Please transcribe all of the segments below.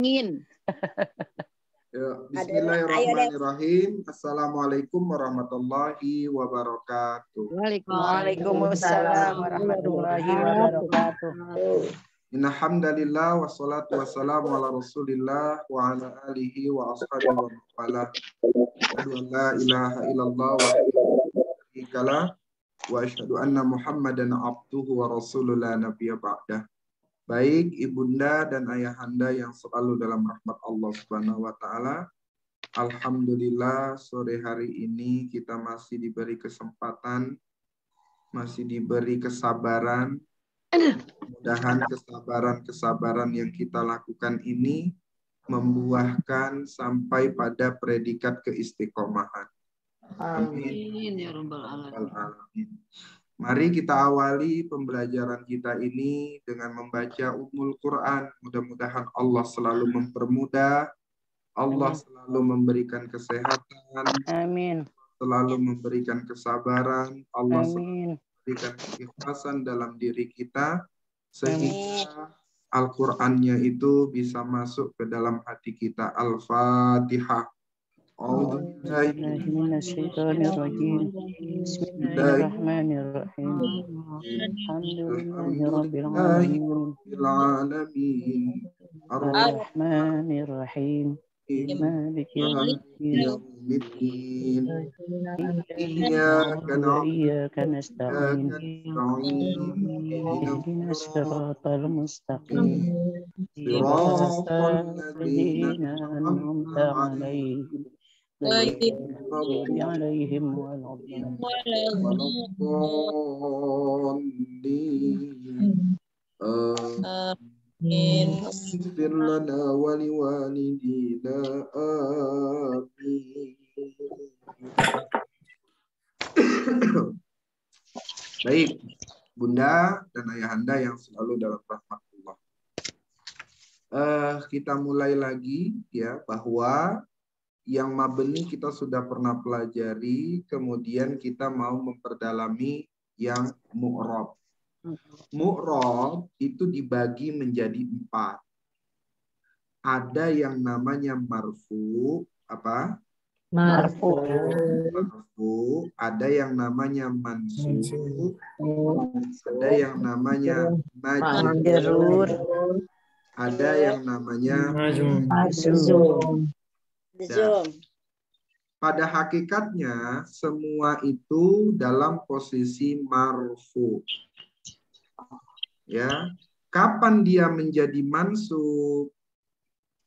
Ingin. Ya, bismillahirrahmanirrahim. Assalamualaikum warahmatullahi wabarakatuh. Waalaikumsalam warahmatullahi wabarakatuh. Innal hamdalillah wassalatu wassalamu ala Rasulillah wa ala alihi wa ashabihi wa wala. Asyhadu an la ilaha illallah wa syarikalah wa asyhadu anna Muhammadan abduhu wa rasuluhu la nabiyya ba'dah. Baik ibunda dan ayahanda yang selalu dalam rahmat Allah Subhanahu wa taala. Alhamdulillah sore hari ini kita masih diberi kesempatan, masih diberi kesabaran. Mudah-mudahan kesabaran yang kita lakukan ini membuahkan sampai pada predikat keistiqomahan. Amin ya rabbal alamin. Mari kita awali pembelajaran kita ini dengan membaca Ummul Quran. Mudah-mudahan Allah selalu mempermudah, Allah selalu memberikan kesehatan, Amin. Selalu memberikan kesabaran, Allah selalu memberikan keikhlasan dalam diri kita, sehingga Al-Qur'annya itu bisa masuk ke dalam hati kita. Al-Fatihah. Bismillahirrahmanirrahim. Bismillahirrahmanirrahim. Alhamdulillahirabbil alamin. Ar-Rahmanirrahim. Maliki yaumiddin. Iyyaka na'budu wa iyyaka nasta'in. Ihdinas siratal mustaqim. Siratal ladzina an'amta 'alaihim. عليهم ولا آمين اغفر لنا ولوالدينا آمين. Baik, Bunda dan Ayahanda yang selalu dalam rahmat Allah. Kita mulai lagi ya, bahwa yang mabni kita sudah pernah pelajari, kemudian kita mau memperdalami yang mu'rab. Mu'rab itu dibagi menjadi 4. Ada yang namanya marfu, apa? Marfu. Ada yang namanya mansub, ada yang namanya majrur, ada yang namanya majzum. Dan pada hakikatnya semua itu dalam posisi marfu. Ya, kapan dia menjadi mansub?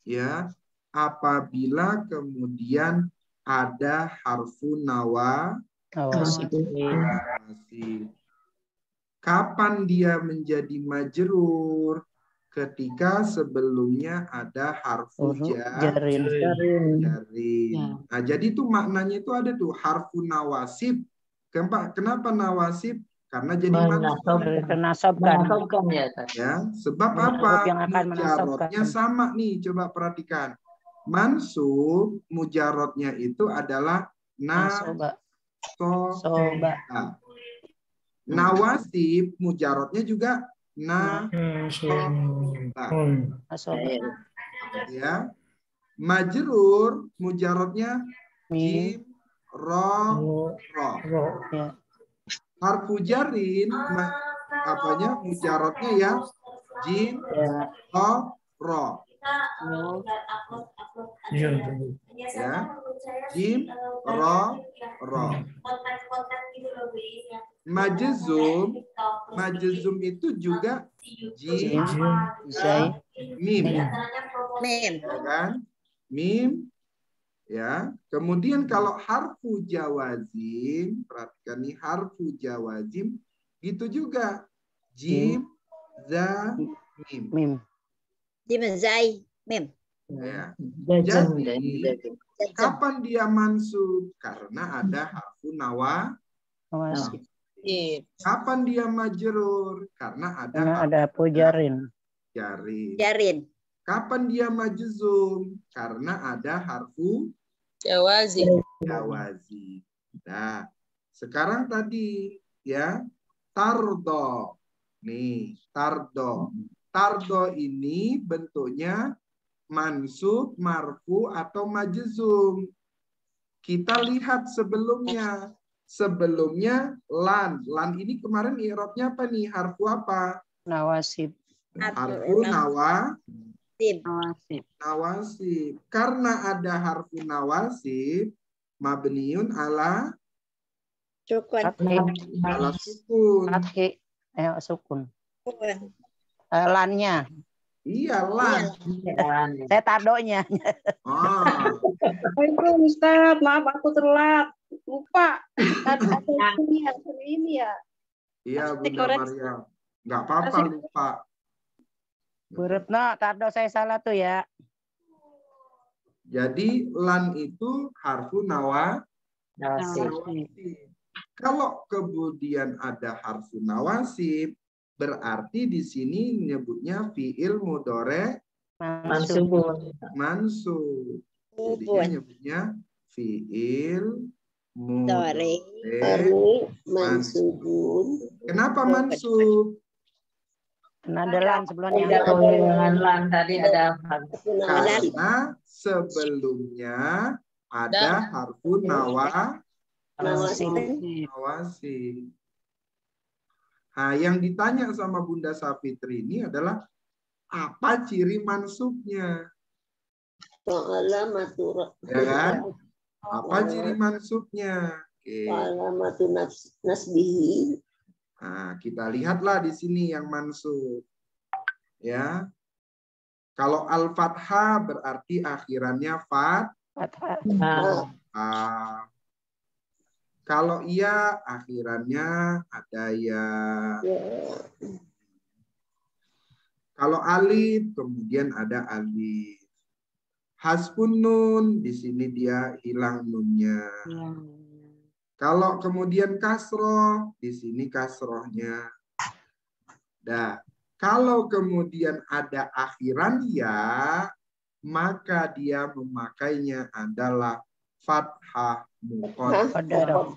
Ya, apabila kemudian ada harfu nawasib. Kapan dia menjadi majrur? Ketika sebelumnya ada harfu jarin. Nah, jadi itu maknanya itu ada tuh harfu nawasib. Kenapa nawasib? Karena jadi mansub. Ya, sebab apa? Mujarotnya sama nih, coba perhatikan. Mansub mujarotnya itu adalah nasoba. Nawasib mujarotnya juga ya. Majrur mujarotnya jim ro. Harfu jarin apanya mujarotnya ya jim ro. Ya, jim ro. Majzum itu juga jim mim. Ya kan? Mim. Ya. Kemudian kalau harfu jawazim, perhatikan nih harfu jawazim gitu juga. Jim za mim. Jim zai mim. Ya. Jadi kapan dia mansub? Karena ada harfu nawasib. Kapan dia majrur? Karena ada jarin. Kapan dia majzum? Karena ada harfu jawazim. Nah, sekarang tadi ya tardo. Nih, tardo. Tardo ini bentuknya mansub, marfu, atau majzum. Kita lihat sebelumnya. Sebelumnya lan. Lan ini kemarin i'rabnya apa nih? Harfu apa? Nawasib. Harfu Sib. nawasib. Karena ada harfu nawasib, mabniun ala Sukun. sukun. Sukun. Sukun. Lannya. Iya, lan. Saya tadonya. Ah, Assalamualaikum Ustaz, maaf aku telat. Lupa. Ada ini ya. iya Bunda Maryam. Nggak apa-apa lupa. Bu Retno, tado saya salah tuh ya. Jadi lan itu harfu nawasib. Kalau kemudian ada harfu nawasib, berarti di sini menyebutnya fiil mudhari mansub. Jadi menyebutnya fiil mudhari mansubun. Kenapa mansub? Karena ada lan sebelumnya. Dengan lan tadi ada Karena sebelumnya ada harfu nawasib. Nah, yang ditanya sama Bunda Safitri ini adalah apa ciri mansubnya? Ya kan? Apa ciri mansubnya? Oke. Nah, kita lihatlah di sini yang mansub. Ya. Kalau al-fathah berarti akhirannya fathah. Kalau iya akhirannya ada ya. Kalau alif kemudian ada alif. Hasbun nun di sini dia hilang nunnya. Kalau kemudian kasroh di sini kasrohnya. Nah, kalau kemudian ada akhiran ya, maka dia memakainya adalah fathah muqaddarah.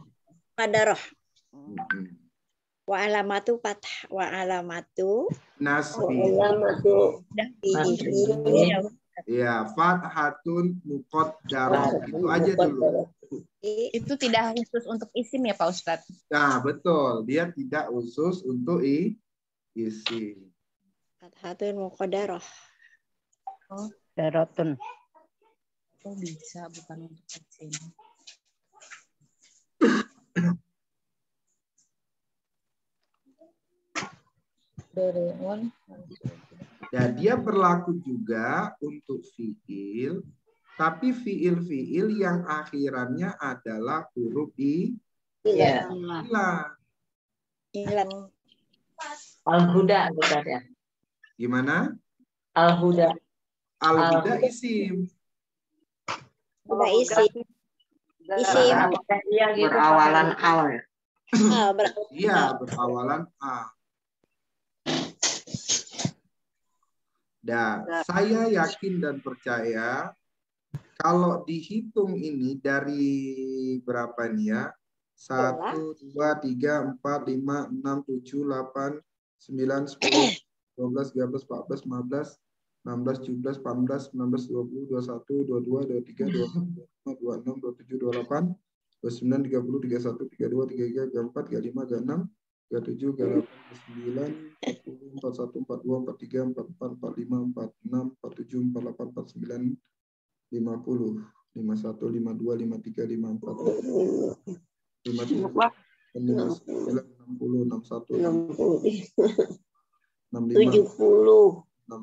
Wa alamatu fathah wa alamatu nasbi. Ya, fathatun muqaddarah. Itu aja dulu. Itu tidak khusus untuk isim ya Pak Ustadz? Nah, betul. Dia tidak khusus untuk isim. fathatun muqaddarah. Oh, Darotun. oh bisa, bukan untuk isim. Ya, dia berlaku juga untuk fiil, tapi fiil-fiil yang akhirannya adalah huruf Iya. Ilat. Al-Huda bukan ya? Gimana? Al-Huda. Al-Huda isim. Udah isim. Isim. Iya gitu. Berawalan al ya. Iya, berawalan A. Dan saya yakin dan percaya kalau dihitung ini dari berapa nih ya? 1, 2, 3, 4, 5, 6, 7, 8, 9, 10, 12, 13, 14, 15, 16, 17, 18, 19, 20, 21, 22, 23, 24, 25, 26, 27, 28, 29, 30, 31, 32, 33, 34, 35, 36, 37, 38, 39, 40, 41, 42, 43, 44, 45, 46, 47, 48, 49, 50, 51, 52, 53, 54, 57, 59, 60, 61, 65, 70, 68,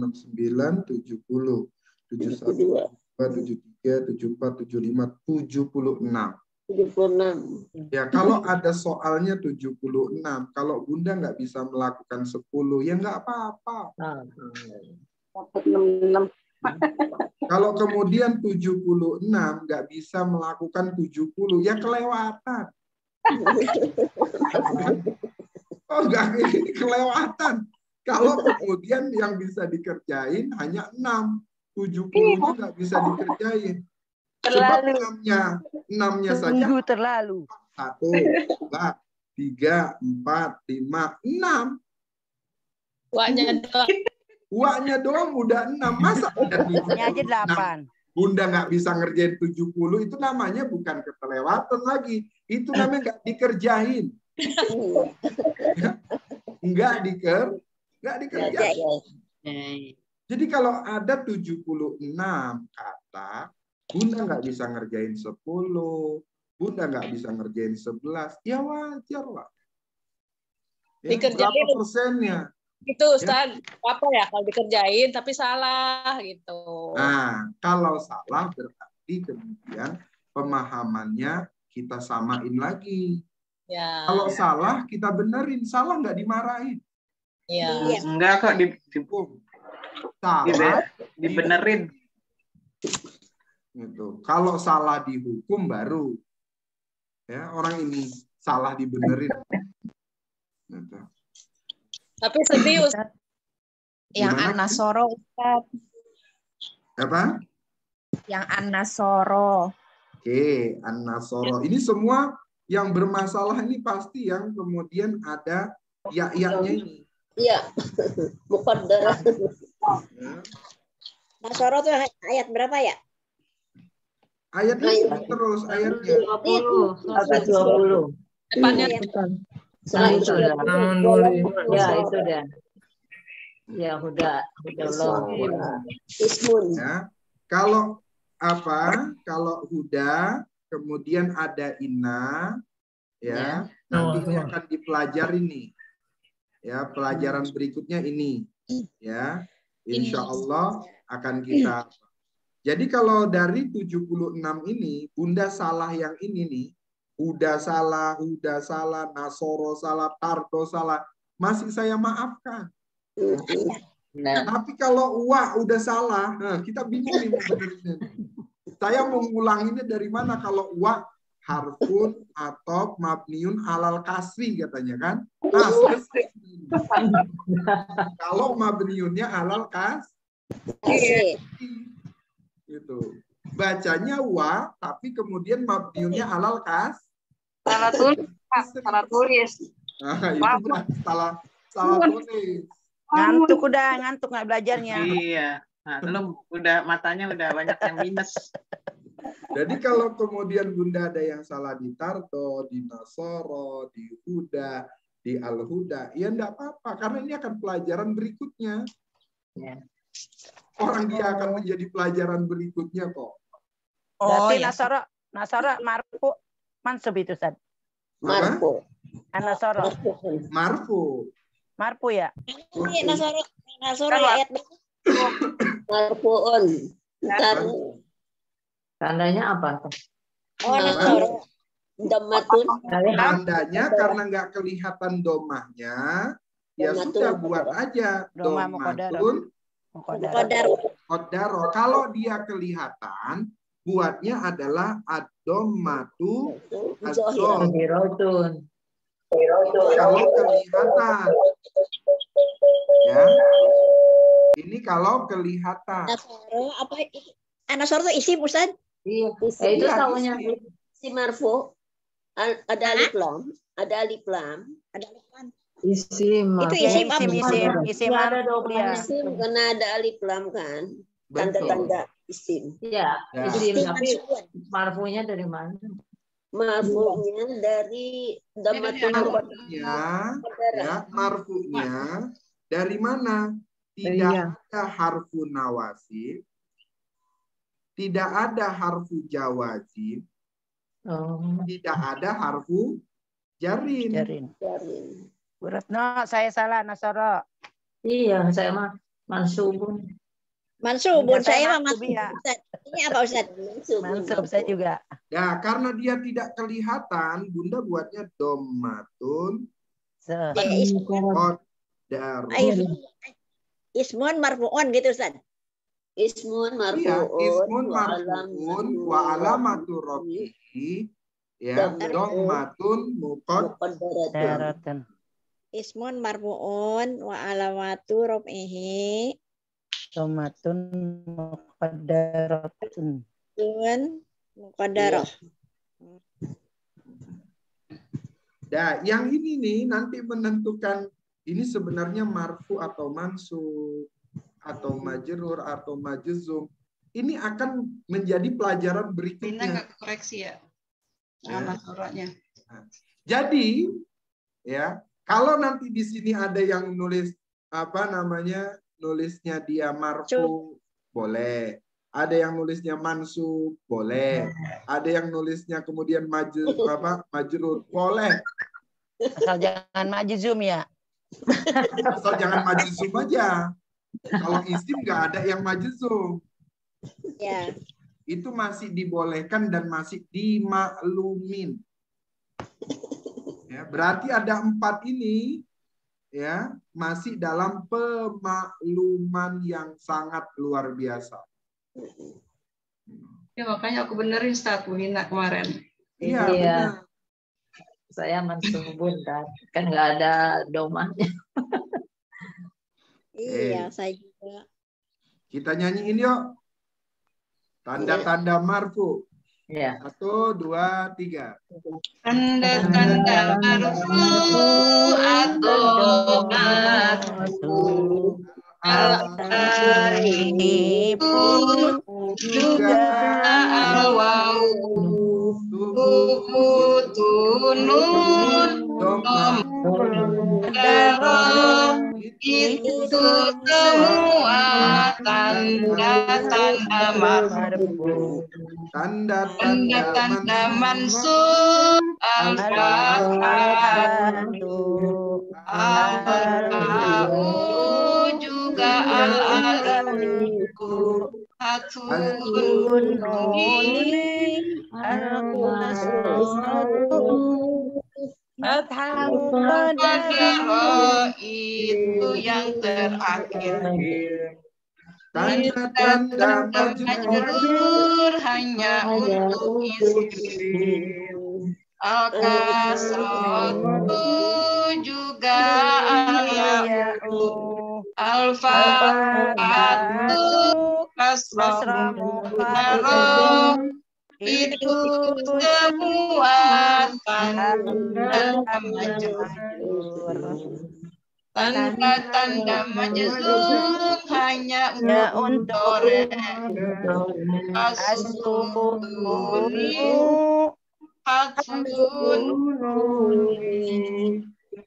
69, 70, 71, 73, 74, 75, 76. 76. Ya, kalau ada soalnya 76, kalau Bunda nggak bisa melakukan 10, ya nggak apa-apa. Dapat 66. Kalau kemudian 76 nggak bisa melakukan 70, ya kelewatan. Oh, nggak, ini kelewatan. Kalau kemudian yang bisa dikerjain hanya 6, 70-nya nggak bisa dikerjain. Sebab enamnya saja terlalu. 1, 2, 3, 4, 5, 6. Wahnya Wa-nya doang udah 6. Masa ada Ini aja 76? 8. Bunda nggak bisa ngerjain 70, itu namanya bukan keterlewatan lagi. Itu namanya nggak dikerjain. Nggak dikerjain. Jadi kalau ada 76 kata, Bunda nggak bisa ngerjain 10, Bunda nggak bisa ngerjain 11, ya wajar lah. Ya, Dikerjain. berapa persennya? Itu Ustaz, apa ya kalau dikerjain tapi salah gitu. Nah, kalau salah berarti kemudian pemahamannya kita samain lagi. Ya. Kalau salah kita benerin, salah nggak dimarahin. Ya. Enggak kok Salah dibenerin. gitu. Kalau salah dihukum baru ya orang ini salah dibenerin. Gitu. Tapi sedih Ustaz. Yang Gimana? An-Nasoro, Ustaz. Apa? Yang An-Nasoro. Oke, An-Nasoro. Ini semua yang bermasalah ini pasti yang kemudian ada ya-nya ini. Iya. Muqaddarah. Ya. Nasoro tuh ayat berapa ya? Ayatnya ini terus ayatnya. 20. Ayat 20. Depannya Setelah itu ya. Ya, itu dah. Ya, udah Allah. Ismun. Ya. Kalau apa? Kalau huda, kemudian ada inna, ya. Nanti ini akan dipelajari nih. Ya, pelajaran berikutnya ini, ya. Insya Allah akan kita. Jadi kalau dari 76 ini, Bunda salah yang ini nih. Huda salah, Nasoro salah, Tardo salah. Masih saya maafkan. Nah, Tapi kalau wa udah salah, nah kita bingung nih benernya. Saya mau ngulanginnya dari mana kalau wa harfun atau mabniun alal kasri katanya kan? Nah, selesai. Kalau mabniunnya alal kasri, gitu. Bacanya wa, tapi kemudian mabniunnya alal kasri. salah tulis. Nah, itu salah tulis. Ngantuk nggak belajarnya. Iya. Nah, lu udah matanya udah banyak yang minus. Jadi kalau kemudian Bunda ada yang salah di Tarto, di Nasoro, di Huda, di Al-Huda, ya enggak apa-apa karena ini akan pelajaran berikutnya. Ya. Orang dia akan menjadi pelajaran berikutnya kok. Berarti ya. Nasoro marfu mansub itu, Ustaz. Marfu. An-Nasoro. Marfu. Ya. Ini Nasoro ayat Marfuun. Ntar tandanya apa? oh Nasoro. Dammatun. Tandanya karena nggak kelihatan domahnya, ya Domatun. sudah buat aja Doma domatun Qaddaro. Kalau dia kelihatan, buatnya adalah ad-dommatu az-zahir. Zahirotun. Kalau kelihatan. Ya. Ini kalau kelihatan. Nasoro apa? Nasoro itu isim Ustaz? Iya. Iya, Itu tahunya isim. si marfu. Ada alif lam. Ada alif lam. Ada apa? Isim. Itu isim apa? Isim Ya, ada marfu ya. isim karena ada alif lam kan. Betul. Tanda-tanda isim. Iya, Ya. isim Isim tapi mansuban. marfunya dari mana? Marfunya dari dammatun Marfunya dari mana? Tidak ada harfu nawasib, tidak ada harfu jawazim, tidak ada harfu jarin. Jarin. Berat saya salah Nasoro. Iya, saya mah mansubun. Mansubun saya mah mansub, mansub. ya. Ustaz. Ini apa Ustaz? Mansub saya juga. Ya, karena dia tidak kelihatan, Bunda buatnya dommatun qaddaru. Ismun marfu'un gitu Ustaz. Ismun Iya, marfu'un. ismun marfu'un wa alamatu rafihi ya dommatun muqaddaratun. Daratan. Ismun marfu'un wa alamatu raf'ihi Tomatun muqaddaratun. Tun muqaddarah. Nah, yang ini nih nanti menentukan ini sebenarnya marfu atau mansub. atau majrur atau majzum, ini akan menjadi pelajaran Ini berikutnya. nggak koreksi ya? Nama suratnya. Nah, jadi ya, kalau nanti di sini ada yang nulis apa namanya, nulisnya dia marfu, boleh. Ada yang nulisnya mansub, boleh. Ada yang nulisnya kemudian majrur, boleh. Asal jangan majzum ya. Asal jangan majzum aja. Kalau isim nggak ada yang majzum. Ya. Itu masih dibolehkan dan masih dimaklumin. Ya, berarti ada 4 ini ya masih dalam pemakluman yang sangat luar biasa. Ya, makanya aku benerin Ustaz Wina kemarin. Iya, Iya. benar. Saya mansubun kan nggak ada domanya. Iya, saya juga. Kita nyanyiin yuk. Tanda-tanda marfu. Ya. 1, 2, 3. Tanda-tanda marfu atau Al-alifun juga al-waw tunun darah itu semua tanda-tanda marfu. Tanda-tanda mansub al-fa'u juga al-alifu hatun itu yang terakhir. Tanda-tanda majrur hanya untuk isim. Al-kasratu juga al-ya'u. Al-fa'atu kasrah mukarrah. Itu semua tanda majrur. Tanda-tanda majzum hanya untuk asuni hatun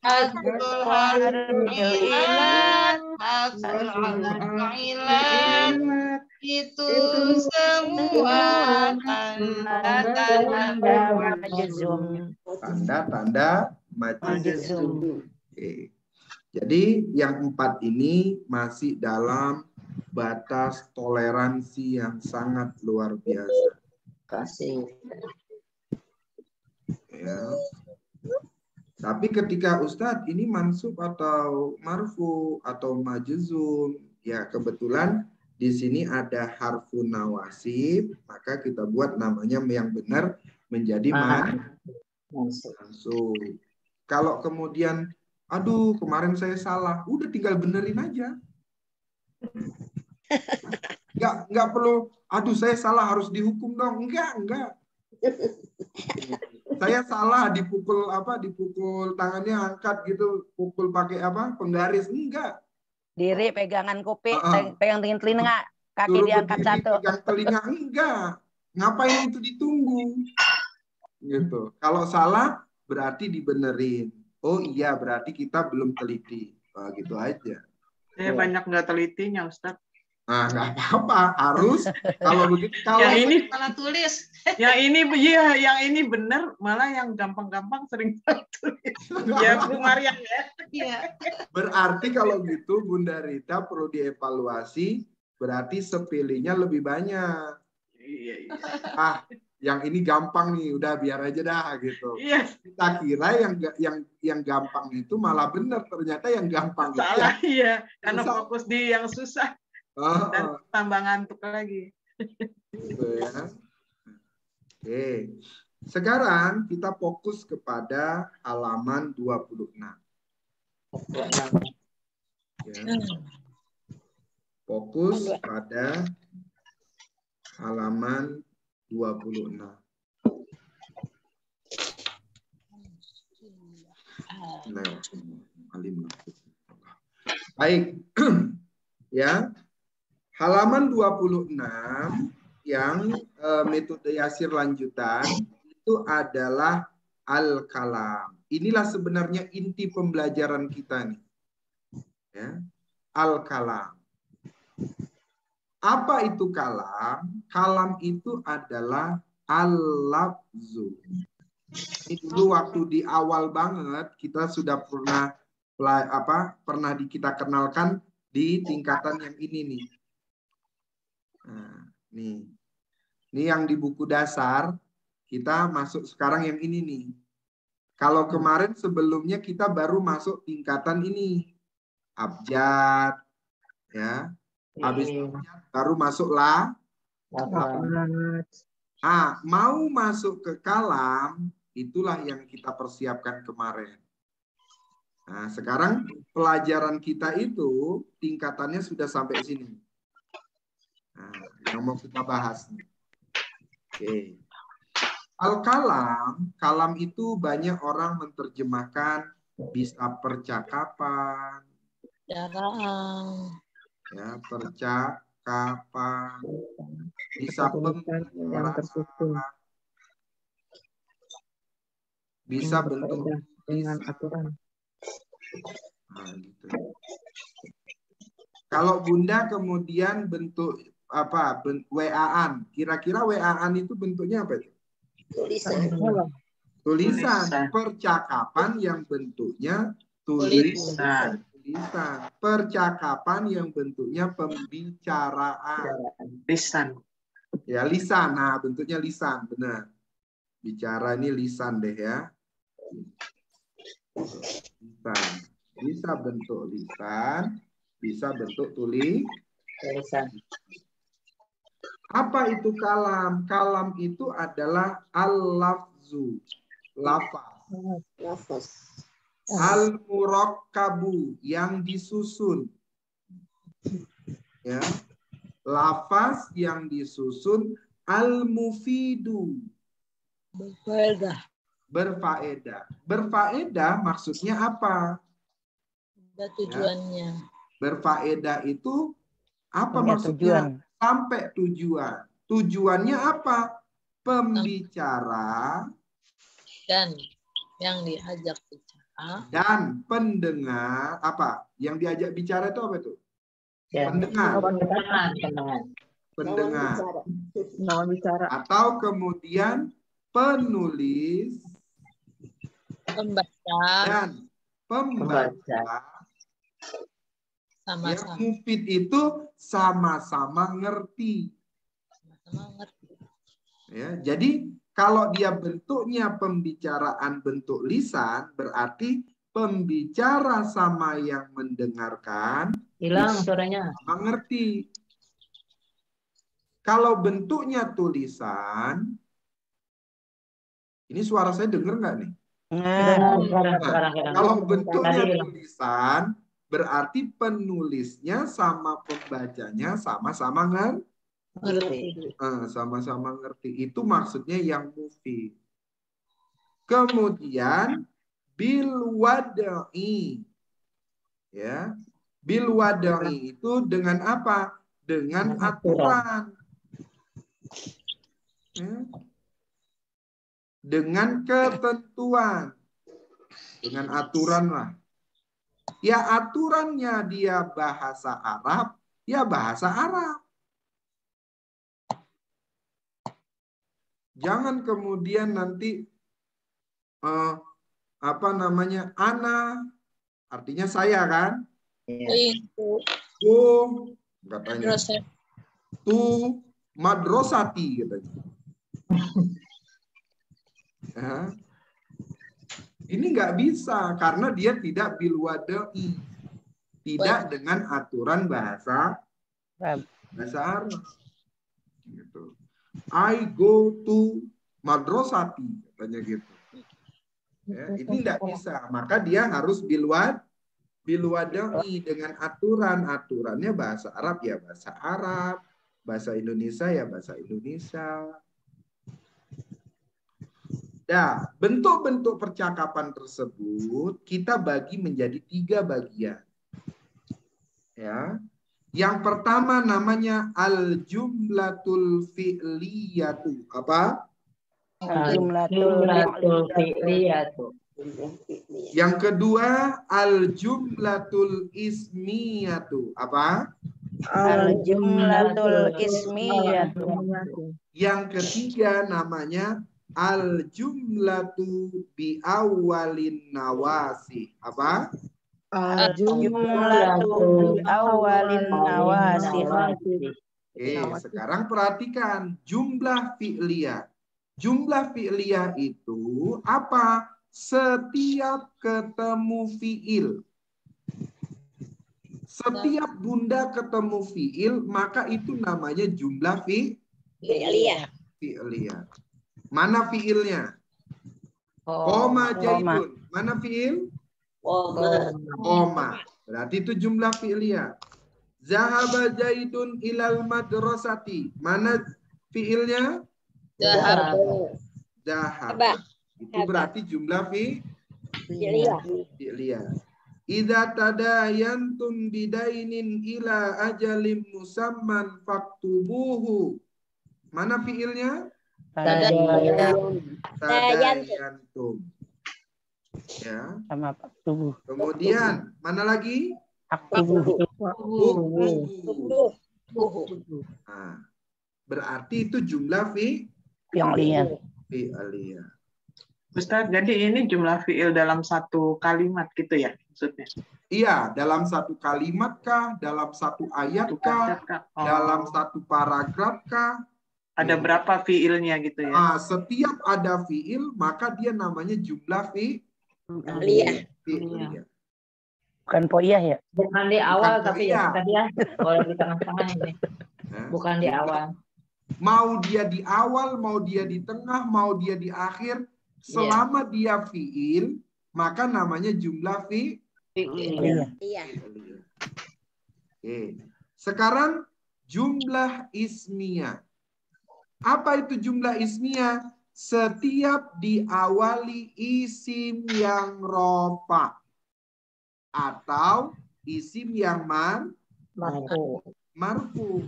hatul harfilan hatul al-fa'ilan itu semua tanda-tanda majzum. Tanda-tanda majzum. Oke. Jadi yang 4 ini masih dalam batas toleransi yang sangat luar biasa. Kasih. Ya. Tapi ketika Ustadz ini mansub atau marfu atau majzum, ya kebetulan di sini ada harfun nawasib, maka kita buat namanya yang benar menjadi mansub. Kalau kemudian aduh, kemarin saya salah. Udah tinggal benerin aja. Nggak perlu, aduh saya salah harus dihukum dong. Enggak. Saya salah dipukul tangannya angkat gitu, pukul pakai penggaris. Enggak. Diri pegangan kuping, pegang telinga, kaki diangkat satu. Pegang telinga, enggak. Ngapain itu ditunggu? Gitu. Kalau salah berarti dibenerin. Oh iya, berarti kita belum teliti. Gitu aja. Saya banyak nggak telitinya, Ustaz. Nah, nggak apa-apa. Harus. Kalau begitu, kalau yang ini salah tulis. Yang ini benar, malah yang gampang-gampang sering salah tulis. Ya, Bu Mariam ya. Iya. Berarti kalau gitu, Bunda Rita perlu dievaluasi. Berarti sepilihnya lebih banyak. Iya. Yang ini gampang nih, udah biar aja dah gitu. Iya. Kita kira yang gampang itu malah benar, ternyata yang gampang salah itu ya, karena fokus di yang susah dan tambah ngantuk lagi. Gitu ya. Oke. Sekarang kita fokus kepada halaman 26. Ya. Fokus pada halaman 26. Baik. Ya. Halaman 26 yang metode Yasir lanjutan itu adalah al-kalam. Inilah sebenarnya inti pembelajaran kita nih. Ya. Al-kalam. Apa itu kalam? Kalam itu adalah al-lafzu. Ini dulu waktu di awal banget kita sudah pernah kita kenalkan di tingkatan yang ini nih. Nah, nih. Ini yang di buku dasar, kita masuk sekarang yang ini nih. Kalau kemarin sebelumnya kita baru masuk tingkatan ini. Abjad, ya. Habis abjad baru masuk mau masuk ke kalam, itulah yang kita persiapkan kemarin. Nah, sekarang pelajaran kita itu tingkatannya sudah sampai sini. Nah, yang mau kita bahas. Oke. Al-kalam, kalam itu banyak orang menerjemahkan bisa percakapan. Ya, percakapan. Bisa pembicaraan. Bisa bentuk dengan aturan. Nah, gitu. Kalau Bunda kemudian bentuk apa? WA-an. Kira-kira WA-an itu bentuknya apa itu? Tulisan. Percakapan yang bentuknya tulisan. Percakapan yang bentuknya pembicaraan. Lisan. Ya, lisan. Nah, bentuknya lisan, benar. Bicara ini lisan deh ya. Lisan. Bisa bentuk lisan, bisa bentuk tulisan. Apa itu kalam? Kalam itu adalah al-lafzu, lafaz. Al-murakkabu, yang disusun. Ya. Lafaz yang disusun, al-mufidu. Berfaedah. Berfaedah maksudnya apa? Tujuannya. Ya. Berfaedah itu apa maksudnya? Tujuan. Sampai tujuan. Tujuannya apa? Pembicara dan yang diajak bicara dan pendengar apa? Yang diajak bicara itu apa itu? Ya. Pendengar. Pendengar. Atau kemudian penulis, pembaca dan pembaca. Yang mufid itu sama-sama ngerti. Ya, jadi kalau dia bentuknya pembicaraan bentuk lisan, berarti pembicara sama yang mendengarkan hilang suaranya. Mengerti. Kalau bentuknya tulisan, ini suara saya dengar nggak nih? Kalau bentuknya tulisan, berarti penulisnya sama pembacanya sama-sama ngerti. Sama-sama ngerti. Itu maksudnya yang mufid. Kemudian bil wada'i. Ya. Bil wada'i itu dengan apa? Dengan aturan. Ya. Dengan ketentuan. Dengan aturan lah. Ya aturannya dia bahasa Arab, ya bahasa Arab. Jangan kemudian nanti ana, artinya saya kan? Katanya. Madrosati katanya. Ya. Ini nggak bisa karena dia tidak bilwadai, tidak dengan aturan bahasa Arab. Gitu. I go to madrasati katanya gitu. Ya, ini nggak bisa, maka dia harus bilwadai dengan aturannya bahasa Arab ya bahasa Arab, bahasa Indonesia ya bahasa Indonesia. Nah, bentuk-bentuk percakapan tersebut kita bagi menjadi 3 bagian. Ya. Yang pertama namanya al-jumlatul fi'liyatu. Apa? Jumlatul fi'liyatu. Yang kedua al-jumlatul ismiyatu. Apa? Al-jumlatul ismiyatu. Yang ketiga namanya al-jumlatu bi awalin nawasi. Apa? Al-jumlatu awalin nawasih. Oke, sekarang perhatikan jumlah fi'liyah. Jumlah fi'liyah itu apa? Setiap ketemu fi'il. Setiap bunda ketemu fi'il, maka itu namanya jumlah Fi'liyah. fi'liyah. Mana fi'ilnya? Koma jaidun. Mana fi'il? Koma. Berarti itu jumlah fi'liyah. Zahaba jaidun ilal madrasati. Mana fi'ilnya? Zahaba. Itu berarti jumlah fi'liyah. Idza tadayantum bidainin ila ajalim musamman faktubuhu. Mana fi'ilnya? Tadayantum. Ya. Sama tubuh. Kemudian mana lagi? Nah, berarti itu jumlah fi'liyah. Ustaz, jadi ini jumlah fi'il dalam satu kalimat gitu ya maksudnya? Iya, dalam satu kalimat kah? Dalam satu ayat kah? Dalam satu paragraf kah? Ada berapa fi'ilnya gitu ya? Nah, setiap ada fi'il, maka dia namanya jumlah fi'liyah. Bukan poiyah ya? Bukan di awal tapi ya tadi ya. Boleh di tengah-tengah ini. Bukan di awal. Mau dia di awal, mau dia di tengah, mau dia di akhir, selama dia fi'il, maka namanya jumlah fi'liyah. Oke. Sekarang jumlah ismiyah. Apa itu jumlah ismiyah? Setiap diawali isim yang rofa atau isim yang marfu.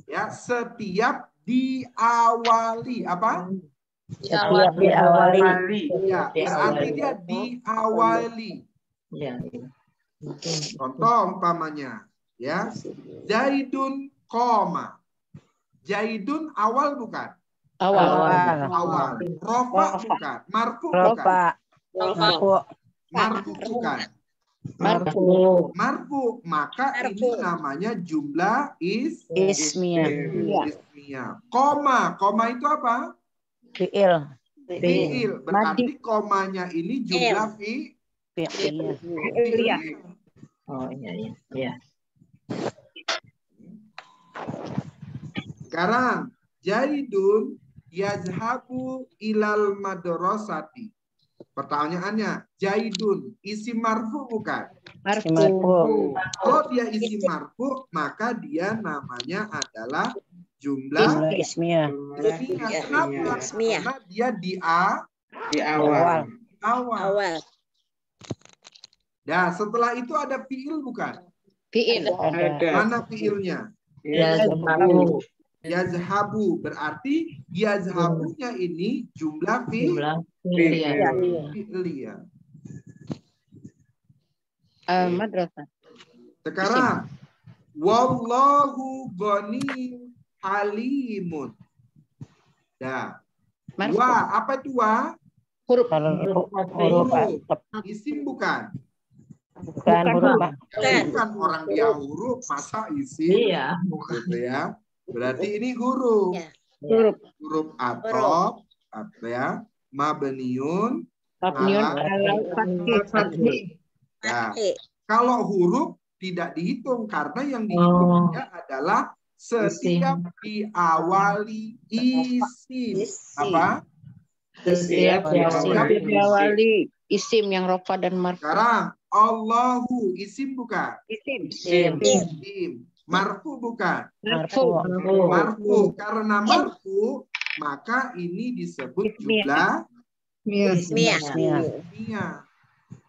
Ya, setiap diawali apa? Setiap diawali. Ya, berarti dia diawali. Contoh umpamanya, ya. Zaidun koma. Zaidun awal bukan? Awal. Rofa bukan? Marfu bukan? Marfu bukan? Marfu. Maka ini namanya jumlah ismiyah. Koma itu apa? Fi'il. Berarti komanya ini jumlah fi'liyah. Oh iya. Sekarang Jaidun yazhabu ilal madrasati. Pertanyaannya, Jaidun isim marfu bukan? Marfu. Kalau dia isim marfu, maka dia namanya adalah jumlah ismiyah. Kenapa? Karena dia di awal. Nah, setelah itu ada fi'il bukan? Fi'il. Mana fi'ilnya? Yazhabu. Berarti yazhabunya ini jumlah fi'liyah. Madrasah. Sekarang wallahu ghani halimun. Nah, wa apa itu wa? Huruf. Isim bukan? Bukan huruf. Bukan orang dia huruf, masa isim? Iya. Gitu ya. Berarti ini huruf. Huruf atop, ya, mabniun. Nah, kalau huruf tidak dihitung karena yang dihitungnya adalah setiap diawali isim. Apa? Setiap diawali isim yang rofa dan marfu. Sekarang Allahu isim bukan? Isim. Marfu bukan? Marfu. Karena marfu, maka ini disebut jumlah ismiyah.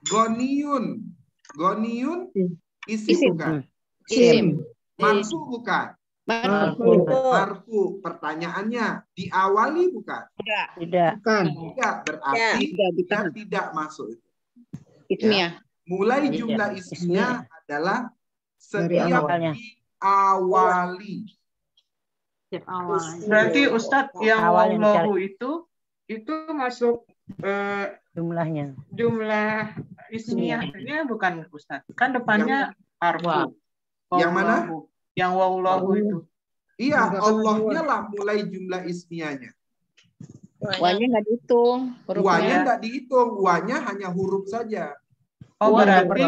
Goniun Isim bukan? Isim. Marfu bukan? Marfu. Pertanyaannya diawali bukan? Tidak. Bukan. Tidak, berarti dia tidak masuk. Ismiyah. Mulai Iya, jumlah ismiyah adalah Dari setiap awalnya. diawali. Berarti Ustadz yang Awalnya wallahu itu masuk Jumlahnya. jumlah ismiyahnya bukan Ustadz. Kan depannya harfu. Yang mana? Yang wallahu itu. Iya, Allahnya lah mulai jumlah ismiyahnya. Wanya nggak dihitung. Wanya nggak dihitung, wanya hanya huruf saja. Oh, berarti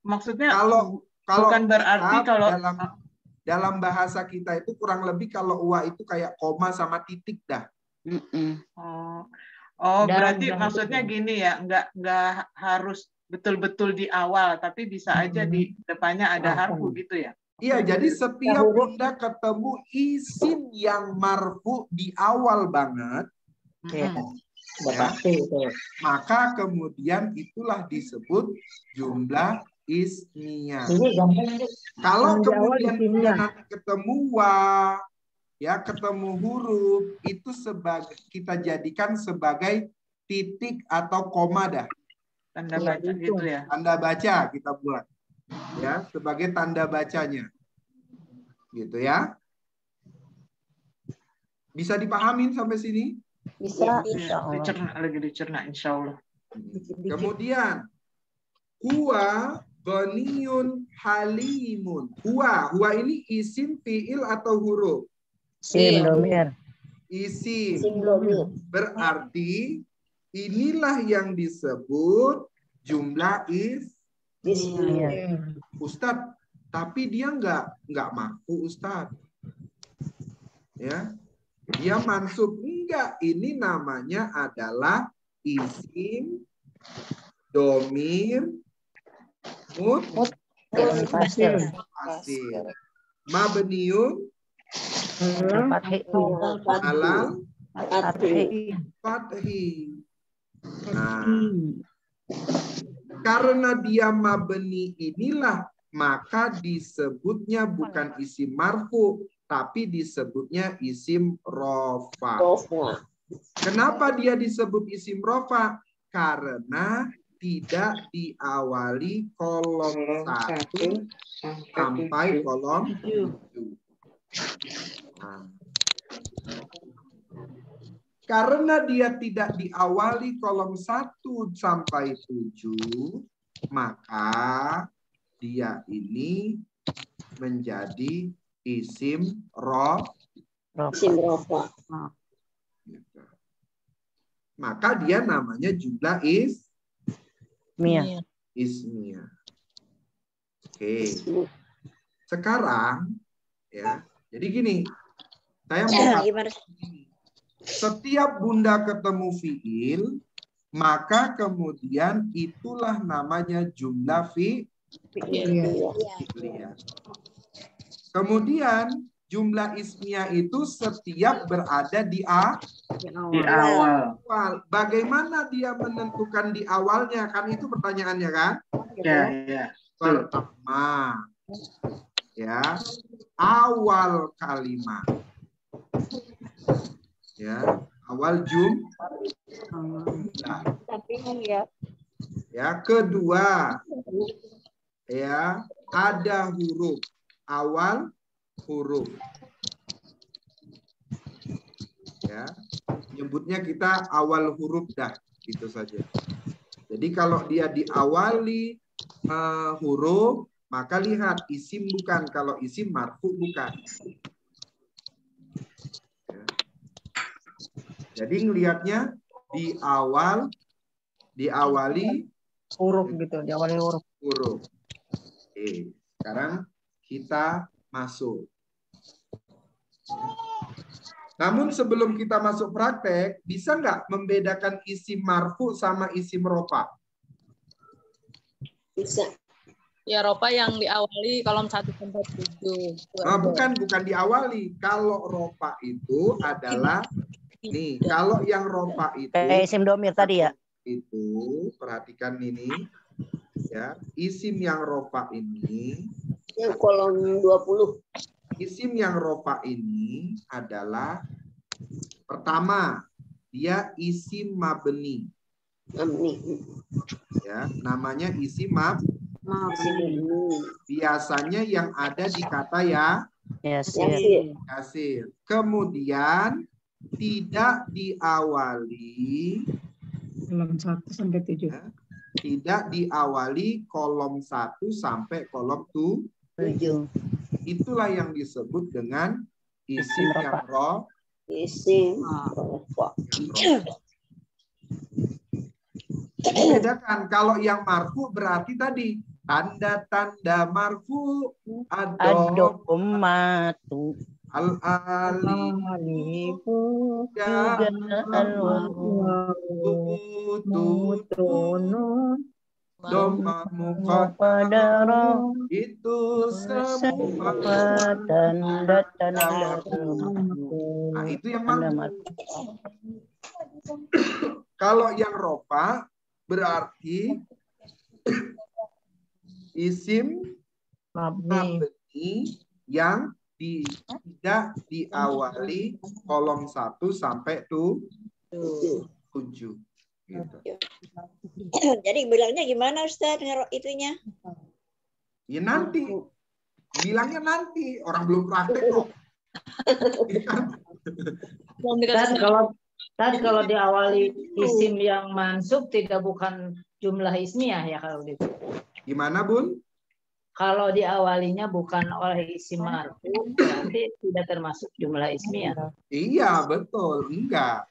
maksudnya Kalau bukan berarti kalau dalam bahasa kita itu kurang lebih kalau wa itu kayak koma sama titik dah. Berarti maksudnya gini ya, nggak harus betul-betul di awal, tapi bisa aja di depannya ada harfu gitu ya. Iya, jadi setiap Bunda ketemu isim yang marfu di awal banget, maka kemudian itulah disebut jumlah ismiyah. Kalau kemudian nanti ketemu wa, ya ketemu huruf, itu kita jadikan sebagai titik atau koma dah. Tanda baca gitu ya. Tanda baca kita buat. Ya, sebagai tanda bacanya. Gitu ya. Bisa dipahamin sampai sini? Bisa. Lagi dicerna insya Allah. Kemudian huwa ghaniyun halimun. Huwa ini isim, fiil atau huruf? Isim domir. Isim. Berarti inilah yang disebut jumlah ismiyah. Ustadz, tapi dia nggak marfu, Ustadz. Ya, dia mansub enggak. Ini namanya adalah isim, domir, Fasil. mabniun alal fathi. Nah, karena dia mabni inilah maka disebutnya bukan isim marfu, tapi disebutnya isim rofa. Kenapa dia disebut isim rofa? Karena tidak diawali kolom 1 sampai kolom 7. Nah. Karena dia tidak diawali kolom 1 sampai 7, maka dia ini menjadi isim rofa. Maka dia namanya jumlah ismiyah. Oke. Sekarang ya. Jadi gini. Saya mau setiap Bunda ketemu fiil, maka kemudian itulah namanya jumlah fi'liyah. Kemudian jumlah ismiyah itu setiap berada di awal. Bagaimana dia menentukan di awalnya? Kan itu pertanyaannya kan? Ya. Pertama, ya, awal kalimat. Ya, awal jumlah. Ya, kedua, ya, ada huruf. Awal huruf. Ya, nyebutnya kita awal huruf dah, itu saja. Jadi kalau dia diawali huruf, maka lihat isim bukan. Kalau isim marfu bukan. Ya. Jadi ngelihatnya diawali huruf gitu, diawali huruf. Oke, sekarang kita masuk. Namun sebelum kita masuk praktek, bisa nggak membedakan isim marfu sama isim rofa? Bisa. Ya, rofa yang diawali kolom 1 sampai 7. Bukan diawali. Kalau rofa itu adalah nih, kalau yang rofa itu isim domir tadi ya. Itu perhatikan ini. Ya, isim yang rofa ini, yang kolom 20. isim yang rofa ini adalah pertama, dia isim mabni. Ya, namanya isim mabni. Biasanya yang ada di kata yasir. Kemudian tidak diawali kolom 1 sampai 7. Ya, tidak diawali kolom 1 sampai kolom 7. Itulah yang disebut dengan isim yang Isim rofa. Bedakan kalau yang marfu berarti tadi tanda-tanda marfu Adomatu al-alifu juga Doma muqaddara itu semua tanda-tanda. Nah, itu yang marfu. Kalau yang rofa berarti isim mabni yang tidak diawali kolom 1 sampai 7. Gitu. Jadi bilangnya gimana Ustaz itunya? Ya nanti. Bilangnya nanti. Orang belum praktek kok. Kalau diawali isim yang mansub tidak bukan jumlah ismiyah ya kalau gitu. Gimana Bun? Kalau diawalinya bukan oleh isim marfu berarti tidak termasuk jumlah ismiyah. Iya betul, enggak.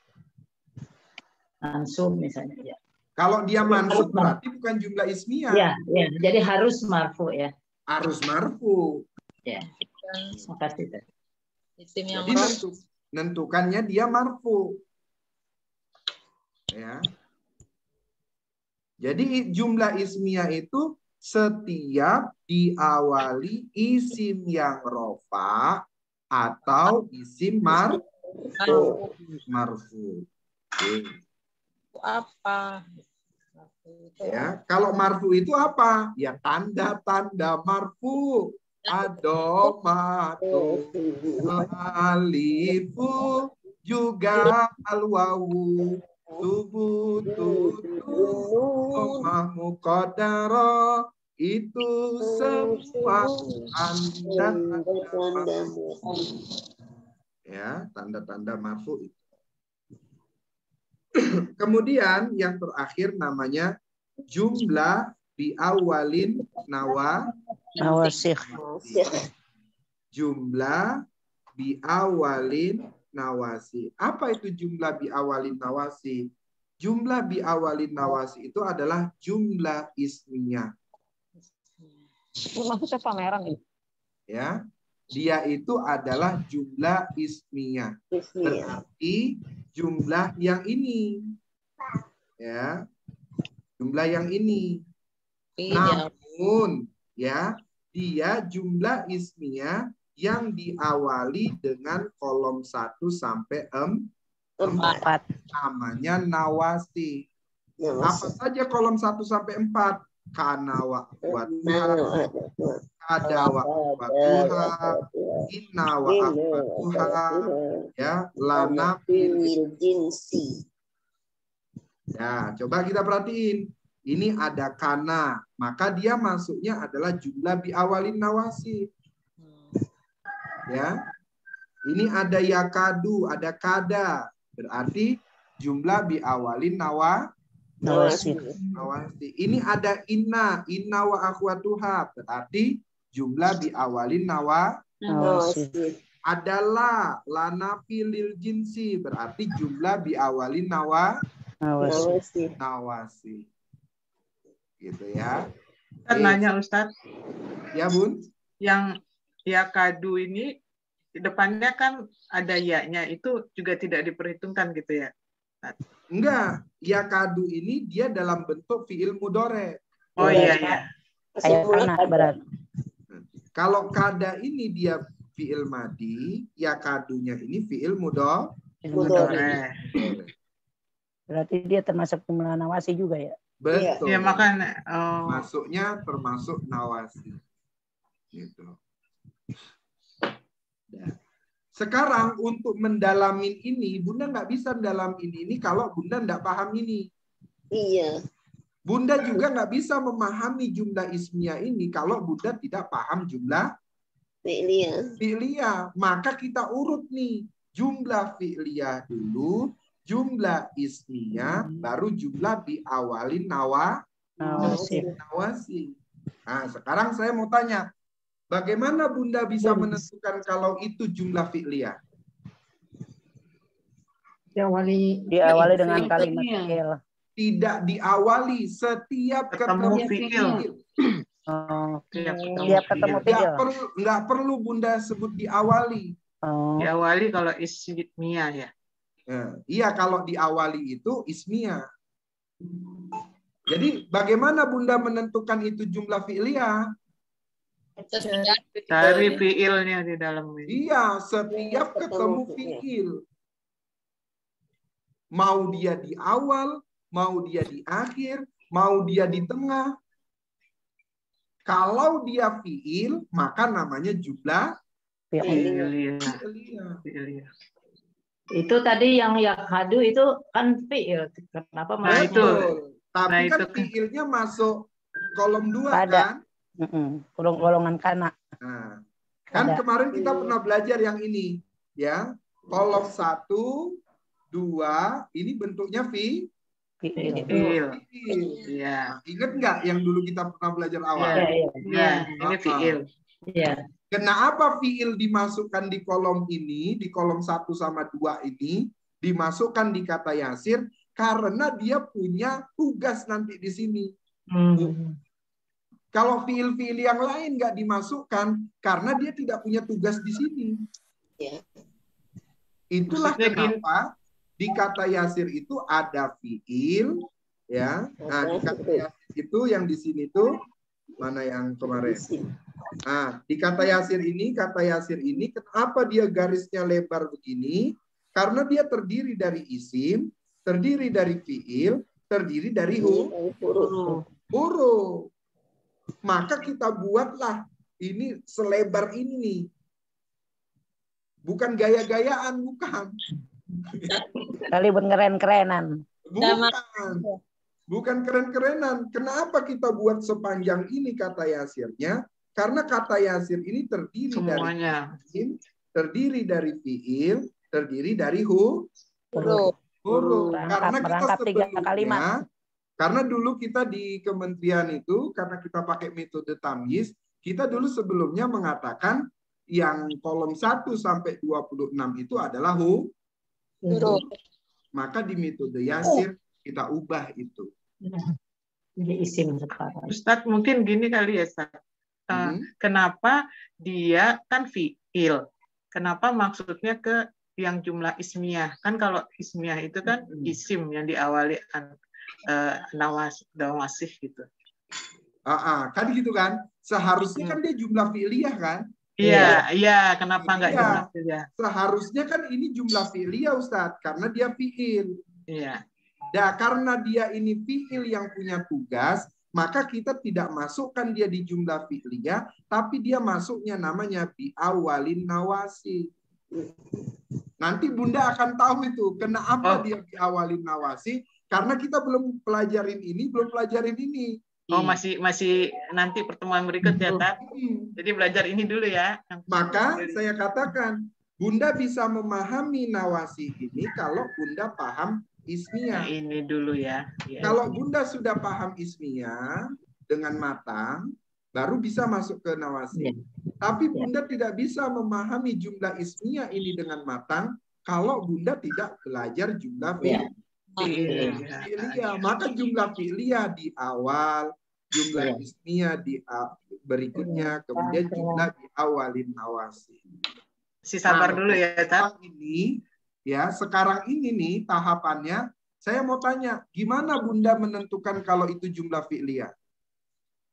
Mansub misalnya ya. Kalau dia mansub berarti bukan jumlah ismiyah. Ya, jadi harus marfu ya. Harus marfu. Ya. Makasih. Isim yang jadi nentukannya dia marfu. Ya. Jadi jumlah ismiyah itu setiap diawali isim yang rofa atau isim marfu. Okay. Apa? Ya, kalau marfu itu apa? Ya tanda-tanda marfu. Adomatu, alifu, juga al-wawu, tubutu, muqaddara, itu semua tanda-tanda marfu. Ya, tanda-tanda marfu itu. Kemudian yang terakhir namanya jumlah biawalin nawasih. Jumlah biawalin nawasi. Apa itu jumlah biawalin nawasi? Jumlah biawalin nawasi itu adalah jumlah ismiyah. Maksudnya pameran ini. Ya. Dia itu adalah jumlah ismiyah. Berarti jumlah yang ini. Ya. Jumlah yang ini. Namun ya, dia jumlah ismiyah yang diawali dengan kolom 1 sampai 4. Namanya nawasi. Apa saja kolom 1 sampai 4? Kana wa akhwatuha, kada wa akhwatuha, inna wa akhwatuha, ya, lana fil jinsi. Ya, coba kita perhatiin. Ini ada kana, maka dia masuknya adalah jumlah biawalin nawasi. Ya. Ini ada yakadu, ada kada, berarti jumlah biawalin nawasi. Ini ada inna wa akhwatuha, berarti jumlah biawalin nawasi. Adalah lana filil jinsi, berarti jumlah biawalin nawasi. Gitu ya. Nanya Ustadz. Ya Bun. Yang yakadu ini depannya kan ada ya-nya, itu juga tidak diperhitungkan gitu ya? Enggak, yakadu ini dia dalam bentuk fiil mudhore. Oh iya ya. Kalau kada ini dia fiil madi, yakadunya ini fiil mudhore. Berarti dia termasuk jumlah nawasi juga ya? Betul. Ya makanya. Masuknya termasuk nawasi. Gitu. Ya. Sekarang untuk mendalamin ini, Bunda nggak bisa mendalamin ini kalau Bunda nggak paham ini. Iya. Bunda juga nggak bisa memahami jumlah ismiyah ini kalau Bunda tidak paham jumlah fi'liyah. Maka kita urut nih, jumlah fi'liyah dulu, jumlah ismiyah, baru jumlah diawalin nawasi. Nah, sekarang saya mau tanya, bagaimana Bunda bisa menentukan kalau itu jumlah fi'liyah? Diawali dengan kalimat fi'il. Tidak diawali, setiap ketemu fi'il. Setiap ketemu fi'il. Nggak perlu Bunda sebut diawali. Diawali kalau ismiyah ya. Iya, kalau diawali itu ismiyah. Jadi bagaimana Bunda menentukan itu jumlah fi'liyah? Cari fi'ilnya di dalam ini. Iya, setiap ketemu fi'il. Mau dia di awal, mau dia di akhir, mau dia di tengah. Kalau dia fi'il, maka namanya jumlah fi'liyah. Itu tadi yang yakhadu itu kan fi'il. Kenapa itu? Tapi kan fi'ilnya masuk kolom 2 kan? Golongan kana. Nah, kan kemarin kita pernah belajar yang ini, ya. Kolom 1, 2, ini bentuknya fi'il. Iya. Ingat nggak yang dulu kita pernah belajar awal? Iya, ini fi'il. Iya. Kenapa fi'il dimasukkan di kolom ini, di kolom 1 sama 2 ini, dimasukkan di kata yasir, karena dia punya tugas nanti di sini. Kalau fi'il-fi'il yang lain nggak dimasukkan, karena dia tidak punya tugas di sini. Itulah kenapa di kata yasir itu ada fi'il, ya. Nah, di kata yasir itu yang di sini tuh mana yang kemarin? Nah, di kata yasir ini kenapa dia garisnya lebar begini? Karena dia terdiri dari isim, terdiri dari fi'il, terdiri dari huruf. Maka kita buatlah ini selebar ini. Bukan gaya-gayaan, bukan. Kali buat keren-kerenan. Bukan keren-kerenan. Kenapa kita buat sepanjang ini kata yasirnya? Karena kata yasir ini terdiri semuanya. Dari isim, terdiri dari fi'il, terdiri dari huruf. Karena kita sebelumnya, karena dulu kita di kementerian itu, karena kita pakai metode tamyiz, kita dulu sebelumnya mengatakan yang kolom 1 sampai 26 itu adalah huruf. Maka di metode yasir kita ubah itu. Jadi isim sekarang. Ustadz mungkin gini kali ya, Ustadz. Kenapa dia kan fi'il? Kenapa maksudnya ke yang jumlah ismiyah? Kan kalau ismiyah itu kan isim yang diawali nawasih gitu. Kan gitu kan? Seharusnya kan dia jumlah fi'liyah kan? Iya. Kenapa nggak jumlah fi'liyah? Seharusnya kan ini jumlah fi'liyah, Ustadz, karena dia fi'il. Iya. Dan karena dia ini fi'il yang punya tugas, maka kita tidak masukkan dia di jumlah fi'liyah, tapi dia masuknya namanya biawalin nawasi. Nanti Bunda akan tahu itu kenapa dia biawalin nawasi, karena kita belum pelajarin ini, masih nanti pertemuan berikutnya, Tat. Jadi belajar ini dulu ya. Maka saya katakan, Bunda bisa memahami nawasi ini kalau Bunda paham ismiyah. Ini dulu ya. Kalau Bunda sudah paham ismiyah dengan matang, baru bisa masuk ke nawasi. Tapi Bunda tidak bisa memahami jumlah ismiyah ini dengan matang kalau Bunda tidak belajar jumlah fi'liyah. Maka jumlah fi'liyah di awal, jumlah ismiyah di berikutnya, kemudian jumlah di awalin nawasi. Sabar dulu ya, Tat. Ini ya, sekarang ini nih tahapannya, saya mau tanya, gimana Bunda menentukan kalau itu jumlah fi'liyah?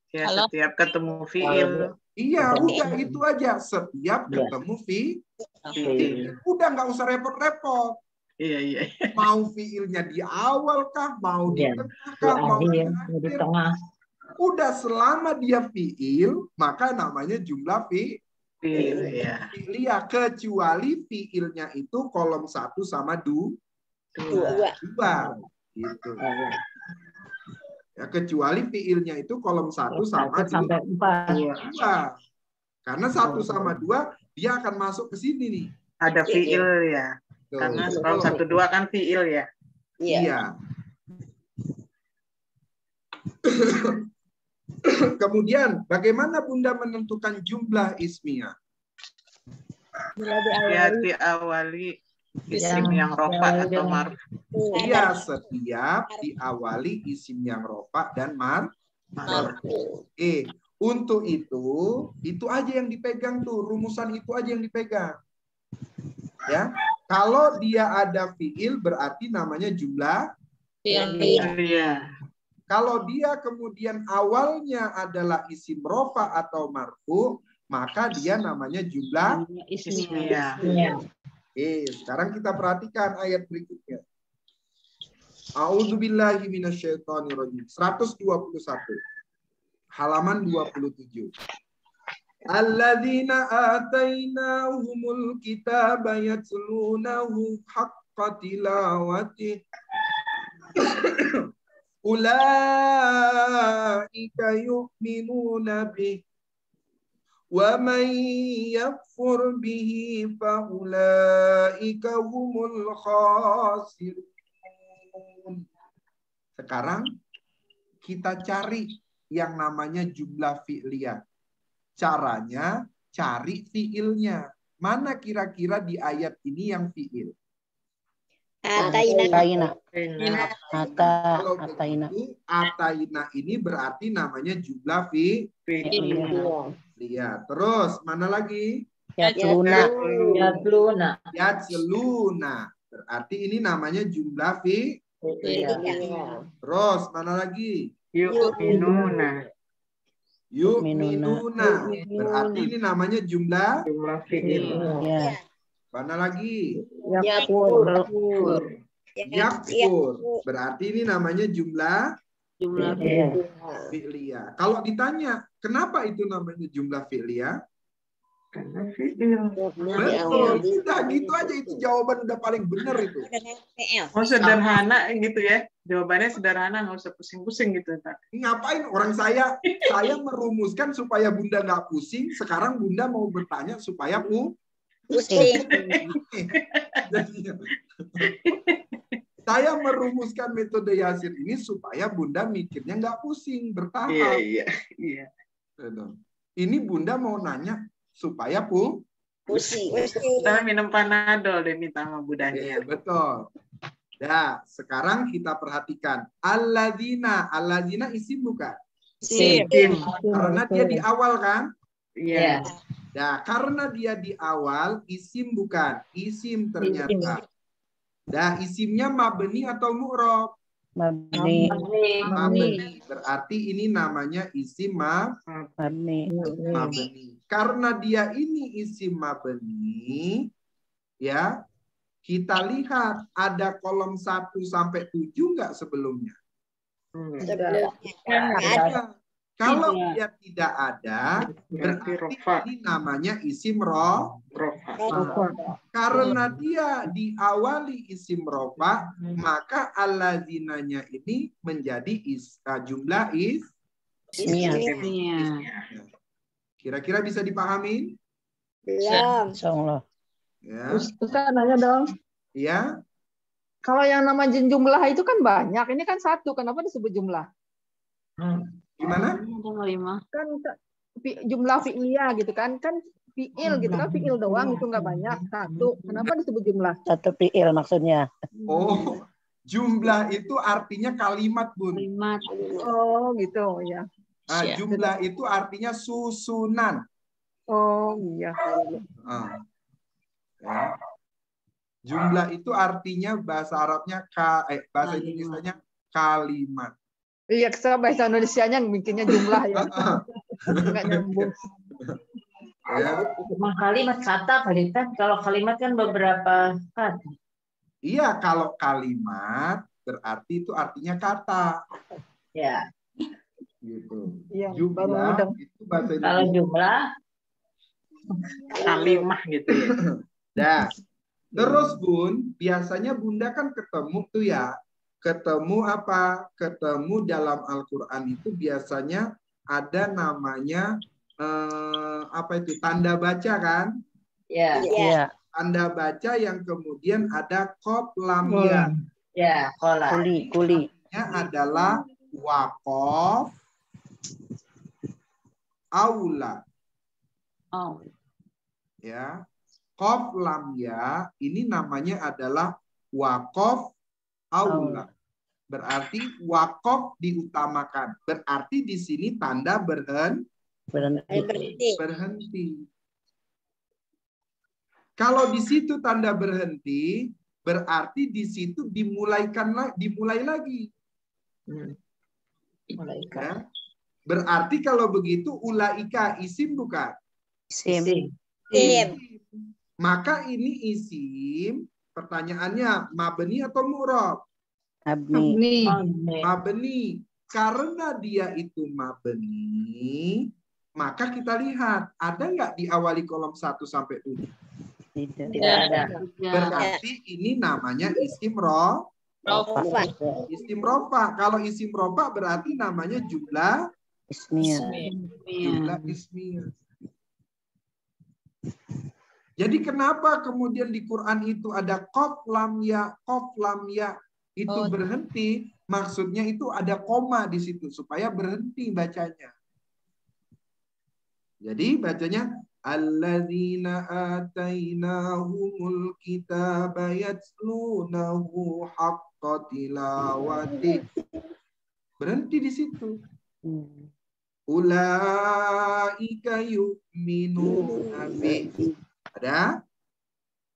Ya, setiap ketemu fi'il. Iya, udah itu aja. Setiap ketemu fi'il. Udah nggak usah repot-repot. Iya. Mau fiilnya di awal kah, mau di Iya. tengah kah, mau di Di akhir. tengah. Udah selama dia fiil, maka namanya jumlah Iya. fi'liyah, kecuali fiilnya itu kolom 1 sama 2. Gitu. Ya, kecuali fiilnya itu kolom 1 sama 2. Sampai 4. Karena 1 sama 2 dia akan masuk ke sini nih. Ada fiil ya. Tuh. Karena kolom 1, 2 kan fiil ya. Iya. Kemudian, bagaimana Bunda menentukan jumlah ismiyah? Ya, diawali isim yang rofa atau marfu. Iya, setiap diawali isim yang rofa dan marfu. Untuk itu aja yang dipegang tuh, rumusan itu aja yang dipegang. Ya, kalau dia ada fiil berarti namanya jumlah Iya. Kalau dia kemudian awalnya adalah isim rofa atau marfu, maka dia namanya jumlah ismiyah. Sekarang kita perhatikan ayat berikutnya. A'udzubillahi minasyaitonirrajim. 121. Halaman 27. Alladzina atainahumul kitaba yatlunahu haqqa tilawatih. Ulaika yu'minuna bih wa man yakfur bihi fa ulaika humul khasirun. Sekarang kita cari yang namanya jumlah fi'liyah. Caranya cari fi'ilnya. Mana kira-kira di ayat ini yang fi'il? Ataina. Ataina ini berarti namanya jumlah fi'liyah. Terus mana lagi? Yatluna. Berarti ini namanya jumlah fi'liyah. Terus mana lagi? Yu'minuna. Berarti ini namanya jumlah fi'liyah. Mana lagi? Yakfur. Berarti ini namanya jumlah fi'liyah. Kalau ditanya, kenapa itu namanya jumlah fi'liyah? Karena fi'il. Betul. Udah gitu aja, itu jawaban udah paling benar itu. Oh, sederhana gitu ya. Jawabannya sederhana, nggak usah pusing-pusing gitu. Ngapain orang saya merumuskan supaya Bunda nggak pusing. Sekarang Bunda mau bertanya supaya pusing. Saya merumuskan metode Yasir ini supaya Bunda mikirnya nggak pusing, bertahap. Iya. Ini Bunda mau nanya supaya pusing. Kita minum panadol deh minta sama Bu Daniel. Betul. Nah, sekarang kita perhatikan alladzina isim bukan? Isim. Karena dia di awal kan? Iya. Nah, karena dia di awal, isim bukan? Isim ternyata. Nah, isimnya mabni atau mu'rob? Mabni. Berarti ini namanya isim mabni. Karena dia ini isim mabni, ya, kita lihat ada kolom 1 sampai 7 nggak sebelumnya? Ada. Kalau dia tidak ada, berarti ini namanya isim rofa. Karena dia diawali isim rofa, maka allazinanya ini menjadi jumlah ismiyah. Kira-kira bisa dipahami? Belum. Insyaallah. Ya. Ustaz nanya dong. Iya. Kalau yang nama jumlah itu kan banyak, ini kan 1. Kenapa disebut jumlah? Gimana? Kan jumlah fi'liyah gitu kan fi'il gitu kan, fi'il doang itu nggak banyak, 1. Kenapa disebut jumlah? 1 fi'il maksudnya. Oh, jumlah itu artinya kalimat, Bun. Oh gitu ya. Nah, jumlah itu artinya susunan. Oh iya. Ya. Jumlah itu artinya bahasa Arabnya bahasa Indonesianya kalimat. Iya, bahasa Indonesianya mikirnya jumlah ya. Nggak nyambung. Ya. Cuma kalimat kata kali kan, kalau kalimat kan beberapa kata. Iya, kalau kalimat berarti itu artinya kata. Ya. Gitu. Iya, Jumlah itu bahasa Indonesia. Kalau jumlah kalimah gitu ya. Nah, terus Bun, biasanya Bunda kan ketemu tuh ya. Ketemu apa? Ketemu dalam Al-Qur'an itu biasanya ada namanya apa itu? Tanda baca kan? ya. Iya. Tanda baca yang kemudian ada qaf lam ya. Ya, kola. Kuli. Adalah waqaf aula. Oh. Ya. Qaf lam ya ini namanya adalah waqaf aula. Berarti waqaf diutamakan. Berarti di sini tanda berhenti. Kalau di situ tanda berhenti, berarti di situ dimulai lagi. Ya. Berarti kalau begitu ulaika isim bukan? Isim. Maka ini isim, pertanyaannya mabni atau mu'rab? Mabni. Karena dia itu mabni, maka kita lihat ada nggak diawali kolom 1 sampai 7? Tidak ada. Berarti ini namanya isim isim rofa. Kalau isim rofa berarti namanya jumlah ismiyah. Jumlah ismiyah. Jadi kenapa kemudian di Quran itu ada qaf lam ya itu berhenti, maksudnya itu ada koma di situ supaya berhenti bacanya. Jadi bacanya alladzina atainahumul kitaba yatlunahu haqqa tilawati. Berhenti di situ. Ulaika yu'minuna bihi. Ada?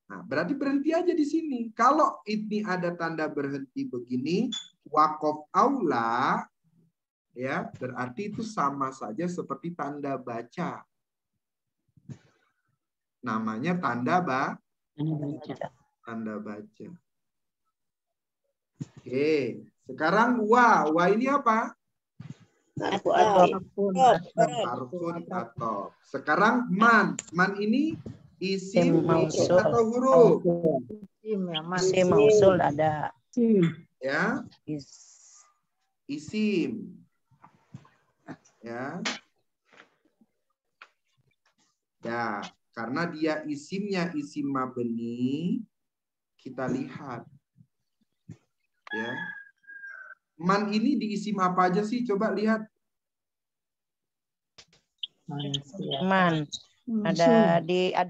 Nah, berarti berhenti aja di sini. Kalau ini ada tanda berhenti begini, waqaf aula, ya, berarti itu sama saja seperti tanda baca. Namanya tanda baca. Oke, sekarang wa ini apa? Harfun atau. Sekarang man ini isim atau huruf? Isim mausul ada. Ya. Isim. Ya. Ya, karena dia isimnya isim mabni, kita lihat. Ya. Man ini di isim apa aja sih? Coba lihat. Man. Ada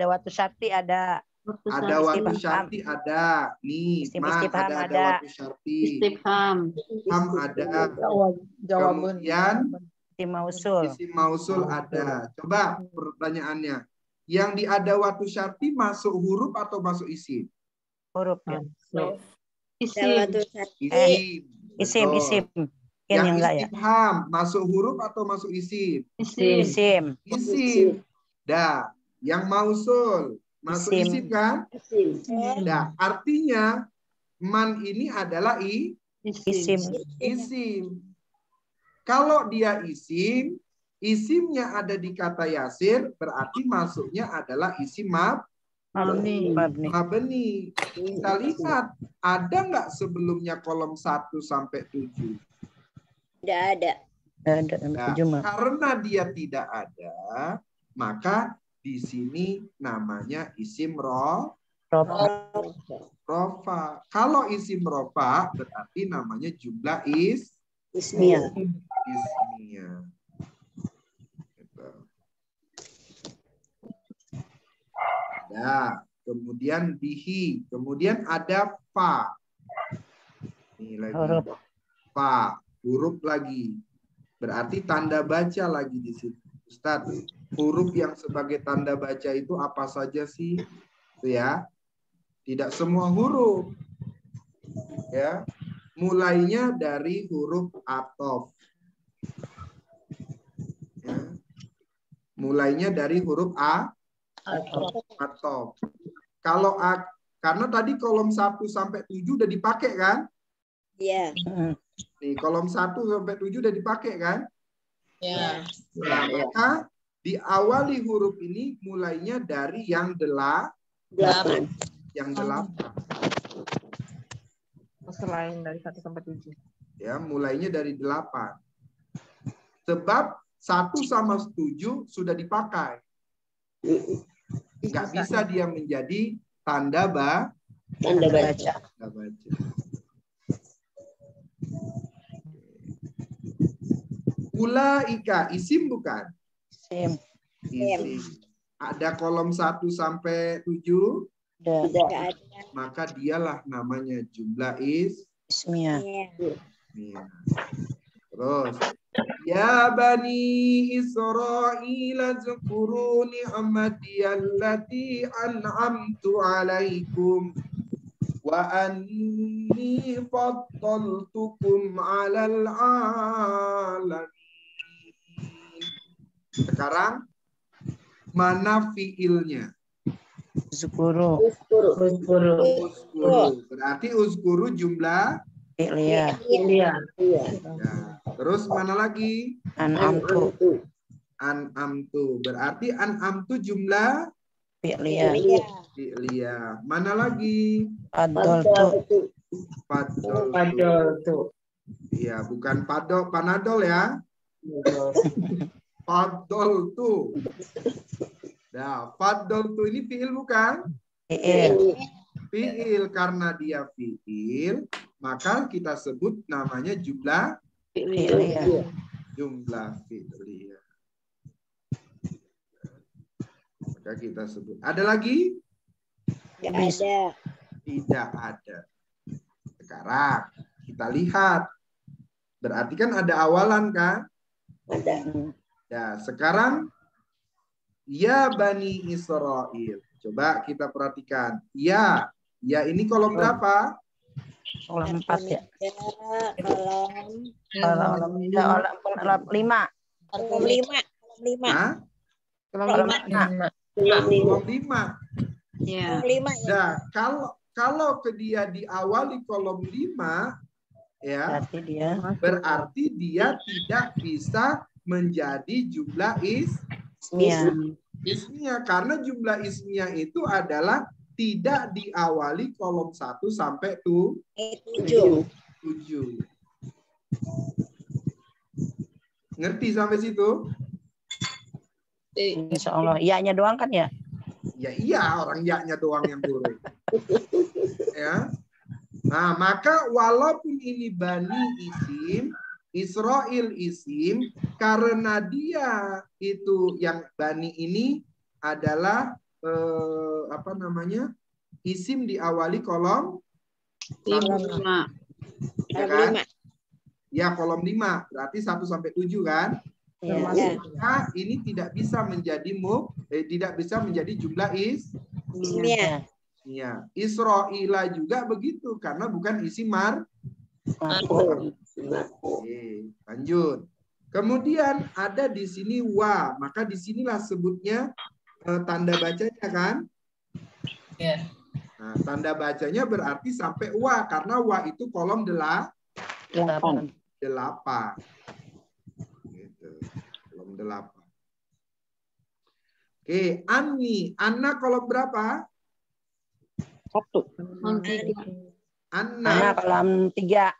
watu syarti ada. Ada watu syarti ada. Nih, man ada watu syarti. Istifham. Ham ada. Kemudian isim mausul ada. Coba pertanyaannya. Yang di ada watu syarti masuk huruf atau masuk isim? Huruf ya. Isim. Yang istifham masuk huruf atau masuk isim? Isim. Dah, yang mausul masuk isim kan? Dah, artinya man ini adalah isim. Kalau dia isim, isimnya ada di kata yasir, berarti masuknya adalah isim mabni. Kita lihat, ada nggak sebelumnya kolom 1 sampai 7? Tidak ada. Nah, karena dia tidak ada, maka di sini namanya isim rofa. Kalau isim rofa berarti namanya jumlah ismiyah. Ada, kemudian bihi, kemudian ada fa. Ini lagi fa, huruf lagi. Berarti tanda baca lagi di situ. Ustadz, huruf yang sebagai tanda baca itu apa saja sih? Itu ya. Tidak semua huruf. Ya. Mulainya dari huruf atof. Ya. Mulainya dari huruf atof. Karena tadi kolom 1 sampai 7 udah dipakai kan? Iya. Nih, kolom 1 sampai 7 udah dipakai kan? Ya. Nah, maka diawali huruf ini mulainya dari yang 8. Yang 8. Selain dari 1 sampai 7. Ya, mulainya dari 8. Sebab 1 sama 7 sudah dipakai. Nggak bisa dia menjadi tanda baca. Ulaika isim bukan? Isim. Ada kolom 1 sampai 7? Ada. Maka dialah namanya jumlah Ismiyah. ismiyah. Terus ya bani Israil zkuru ni'mati allati an'amtu 'alaikum wa anni faddaltukum 'alal 'alamin. Sekarang mana fiilnya? Uzkuru. Berarti uzkuru jumlah Fi'liyah. ya. Terus mana lagi? An'amtu. Berarti an'amtu jumlah Fi'liyah. Mana lagi? Faddaltu. Iya, bukan panadol ya. Faddaltu. Nah, faddaltu ini fi'il bukan? Fi'il. Karena dia fi'il, maka kita sebut namanya jumlah Fi'liyah. Jumlah fi'liyah. Maka kita sebut. Ada lagi? Tidak ada. Sekarang kita lihat. Berarti kan ada awalan kan? Ada. Ya, sekarang ya Bani Israil. Coba kita perhatikan. Ya ini kolom berapa? Kolom 4 ya. Kolom 5. Kolom 5. Hah? Kolom 5. Kolom 5. Ya. Kolom 5 ya. Nah, kalau ke dia diawali kolom 5 ya, berarti dia tidak bisa menjadi jumlah ismiyah. Karena jumlah ismiyah itu adalah tidak diawali kolom 1 sampai 7. Ngerti sampai situ? Insya Allah. Iya-nya doang kan ya? Ya iya, orang ya-nya doang yang turun. Ya. Nah, maka walaupun ini Bani isim, Israil isim, karena dia itu yang Bani ini adalah isim diawali kolom 5. Ya kan? Ya, kolom 5. Berarti 1 sampai 7 kan? Maka ini tidak bisa menjadi tidak bisa menjadi jumlah ismiyah. Ya, Israila juga begitu karena bukan isim Oke, lanjut. Kemudian ada di sini wa, maka disinilah sebutnya tanda bacanya kan? Ya. Nah, tanda bacanya berarti sampai wa karena wa itu kolom 8. Gitu. Kolom 8. Oke, Anna kolom berapa? 1. Anna kolom 3.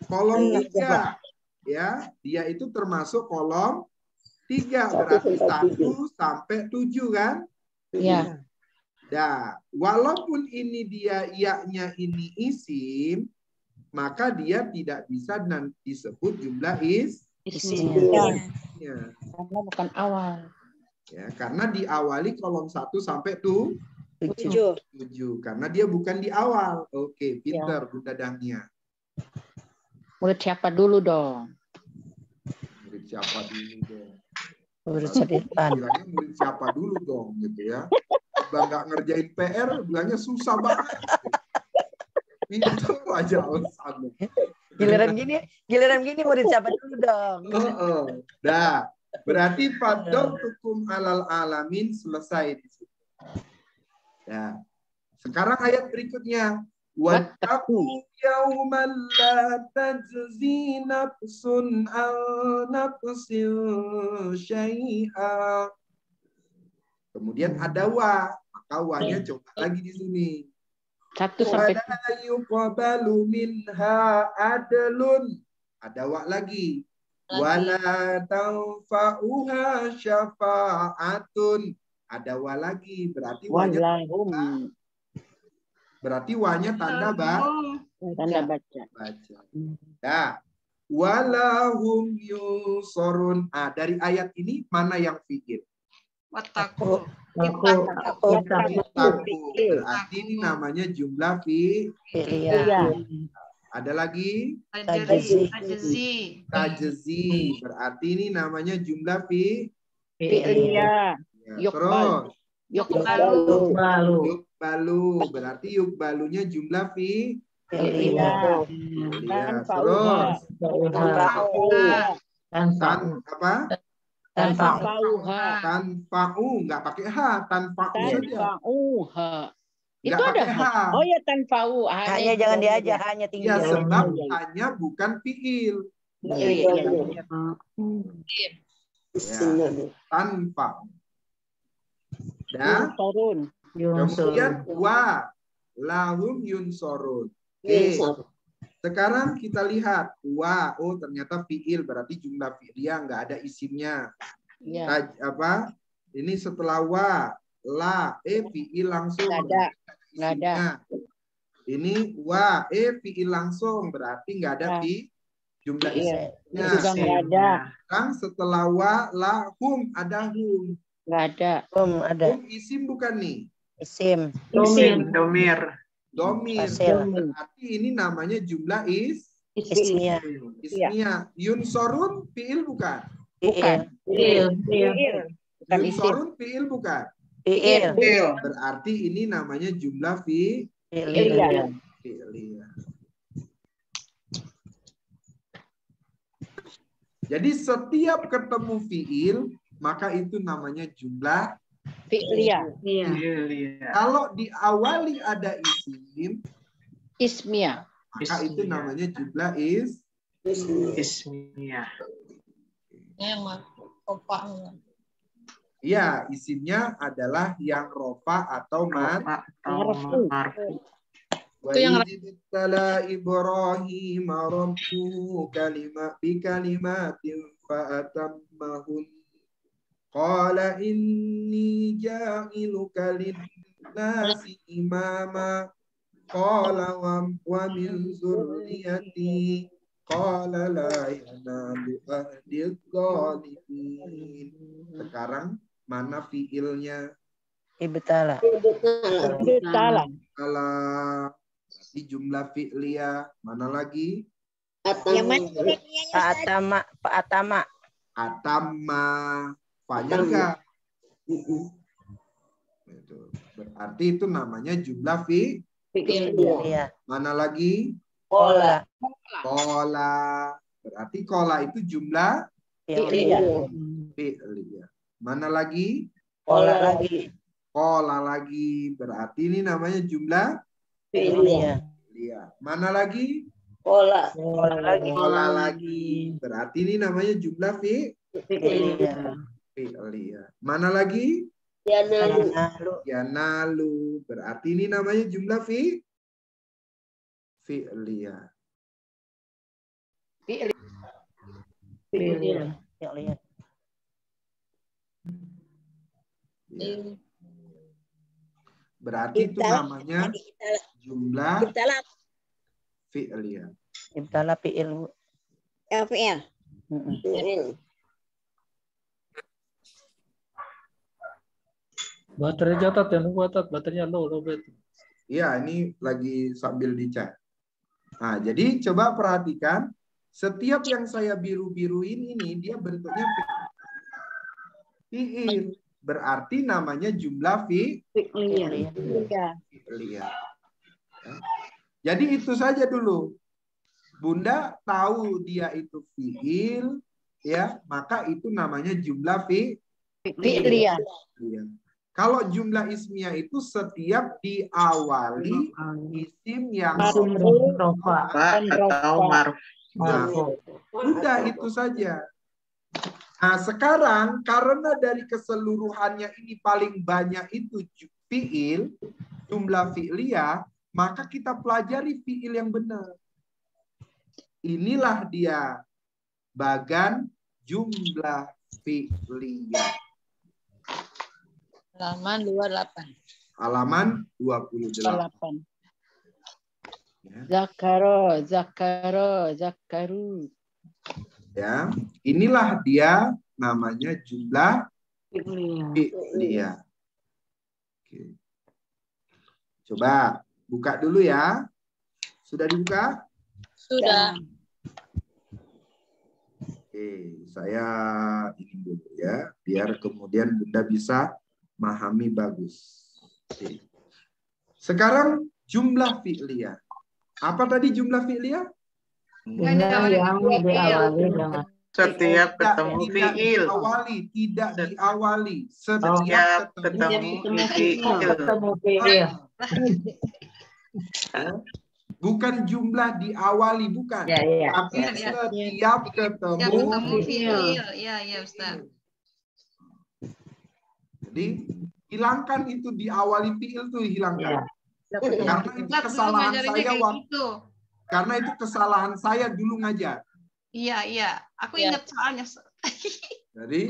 Kolom 3. Ya, dia itu termasuk kolom 3. Berarti 1 sampai 7 kan? Iya. Nah, walaupun ini dia ya-nya ini isim, maka dia tidak bisa disebut jumlah Ismiyah. Karena bukan awal. Ya, karena diawali kolom 1 sampai 7. Karena dia bukan di awal. Oke, pinter Bunda Dahlia. Murid siapa dulu dong? Murid siapa dulu dong? Bilangnya murid siapa dulu dong gitu ya. Bang nggak ngerjain PR, bilangnya susah banget. Pinter aja alasannya. Giliran gini murid siapa dulu dong. Dah. Berarti faddaltukum alal alamin selesai di situ. Ya. Sekarang ayat berikutnya. Wattaqu yawman la tajzi nafsun an nafsin syai'a. Kemudian ada wa, maka wa-nya coba lagi di sini. 1 sampai Wala yuqbalu minha adlun. Ada wa lagi. Wala tanfa'uha syafa'atun. Ada wa lagi. Berarti wa-nya tanda tanda baca. Nah, walahum yusorun. Dari ayat ini mana yang fi'il? Wattaqu. Berarti ini namanya jumlah fi'iliyah. Ada lagi? Tajzi. Tajzi. Berarti ini namanya jumlah Fi'liyah. Terus. Yuqbalu. Yukbalu. Berarti yukbalunya jumlah Fi'liyah. Terus. Apa? Tanfa'u. Nggak pakai H. Tanfa'u saja. Itu Nggak ada pakai H. Oh ya tanfa'u. Hanya jangan diajak, hanya Ya, tinggal. sebab hanya bukan fi'il. Ya. Tanfa'u. Dan kemudian wa lahum yunsorun. Oke. Sekarang kita lihat wa, oh ternyata fiil, berarti jumlah fi'liyah nggak ada isimnya. Ya. Apa? Ini setelah wa, la, fiil langsung. Nggak ada. Ini wa, fiil langsung, berarti nggak ada jumlah isimnya. Juga nggak ada. Sekarang setelah wa, la, hum, ada hum. Nggak ada. Ada. Hum isim bukan nih? Isim. Domir. Berarti ini namanya jumlah Ismiyah. ismiyah. Yunsorun fi'il bukan? Fi'il. Yunsorun fi'il bukan? Fi'il. Berarti ini namanya jumlah Fi'iliyah. fi'iliyah. Jadi setiap ketemu fi'il, maka itu namanya jumlah Fi'liyah. Kalau diawali ada isim, Ismiyah. maka itu namanya jumlah Ismiyah. Yang rofa. Iya, isimnya adalah yang rofa atau Marfu. Wa idibtala Ibrahim rabbuhu bikalimatin fa'atammahun. Qala inni ja'iluka lin-nasi imama. Qala wa min zurriyati. Qala la yanalu ahdi dzalimin. Sekarang mana fiilnya? Ibtala. Di jumlah fi'liyah. Mana lagi? Atama. Fanya enggak? Berarti itu namanya jumlah Fi'liyah. Mana lagi? Kola. Berarti kola itu jumlah Fi'liyah. Mana lagi? Kola lagi. Berarti ini namanya jumlah Fi'liyah. Mana lagi? Kola lagi. Berarti ini namanya jumlah fi'liyah. Mana lagi? Yanalu. Berarti ini namanya jumlah fi'liyah. Berarti itu namanya jumlah fi'liyah. Ibtala fi'il. Fi'il. Baterainya catat ya, catat baterainya low battery. Iya, ini lagi sambil dicek. Nah, jadi coba perhatikan, setiap yang saya biru-biruin ini dia bentuknya fi'il. Berarti namanya jumlah fi'liyah. Jadi itu saja dulu. Bunda tahu dia itu fi'il, ya, maka itu namanya jumlah fi'liyah. Kalau jumlah ismiyah itu setiap diawali isim yang rofa atau marfu. Udah itu saja. Nah, sekarang karena dari keseluruhannya ini paling banyak itu fiil, jumlah fi'liyah, maka kita pelajari fiil yang benar. Inilah dia bagan jumlah fi'liyah. Halaman 28. Halaman 28. Zakaro, zakaro, zakaru. Ya, inilah dia namanya jumlah fi'liyah. Oke. Coba buka dulu ya. Sudah dibuka? Sudah. Oke, saya ini dulu ya, biar kemudian Bunda bisa memahami bagus. Oke. Sekarang jumlah fi'liyah. Apa tadi jumlah fi'liyah? Yang diawali dengan Setiap ketemu fiil. Tidak diawali. Setiap ketemu fiil. Bukan jumlah diawali, bukan. Tapi setiap ketemu fiil. Iya, Ustaz. Jadi hilangkan itu diawali fiil tuh hilangkan. Karena itu kesalahan saya waktu. Karena itu kesalahan saya dulu ngajar. Iya. Aku ingat soalnya. Jadi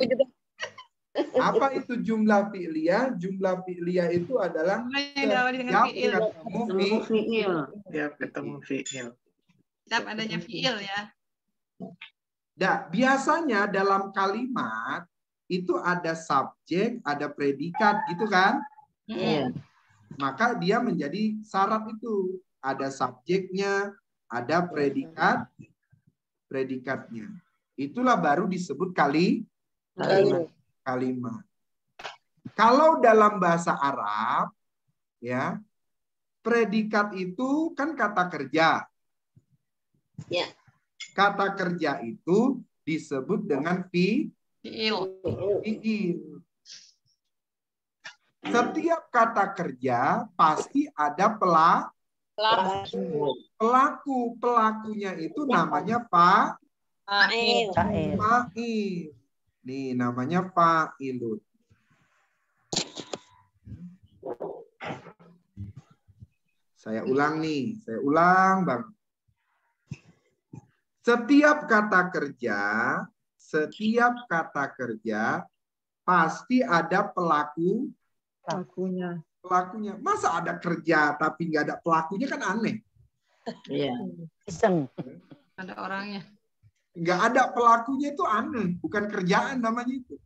apa itu jumlah fi'liyah? Jumlah fi'liyah itu adalah Setiap ketemu fiil. Setiap adanya fiil ya. Nah, biasanya dalam kalimat itu ada subjek, ada predikat gitu kan? Maka dia menjadi syarat itu. Ada subjeknya, ada predikatnya. Itulah baru disebut kalimat. Kalau dalam bahasa Arab, ya, predikat itu kan kata kerja. Ya. Kata kerja itu disebut dengan fiil. Setiap kata kerja pasti ada pelaku. Pelakunya itu namanya fa'il. Nih namanya fa'ilun. Saya ulang Bang. Setiap kata kerja pasti ada pelakunya. Masa ada kerja tapi nggak ada pelakunya kan aneh. Iya. Iseng. Ada orangnya. Nggak ada pelakunya itu aneh, bukan kerjaan namanya itu.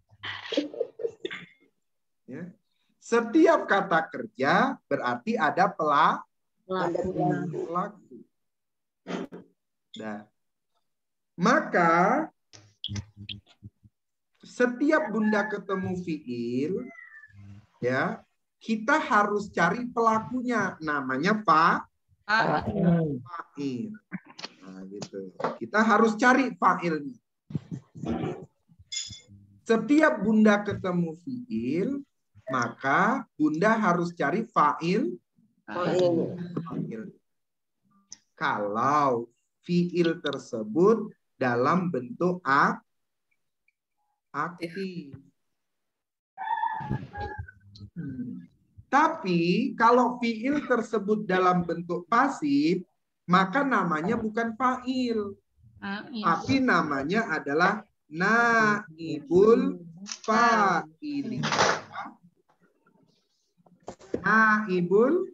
Ya. Setiap kata kerja berarti ada pelaku. Nah, maka setiap Bunda ketemu fiil, ya, kita harus cari pelakunya, namanya fa'il. Nah, gitu. Kita harus cari fa'ilnya. Setiap Bunda ketemu fiil, maka Bunda harus cari fa'il. Kalau fiil tersebut dalam bentuk aktif. Tapi kalau fiil tersebut dalam bentuk pasif, maka namanya bukan fa'il. Tapi namanya adalah naibul fa'ili. Naibul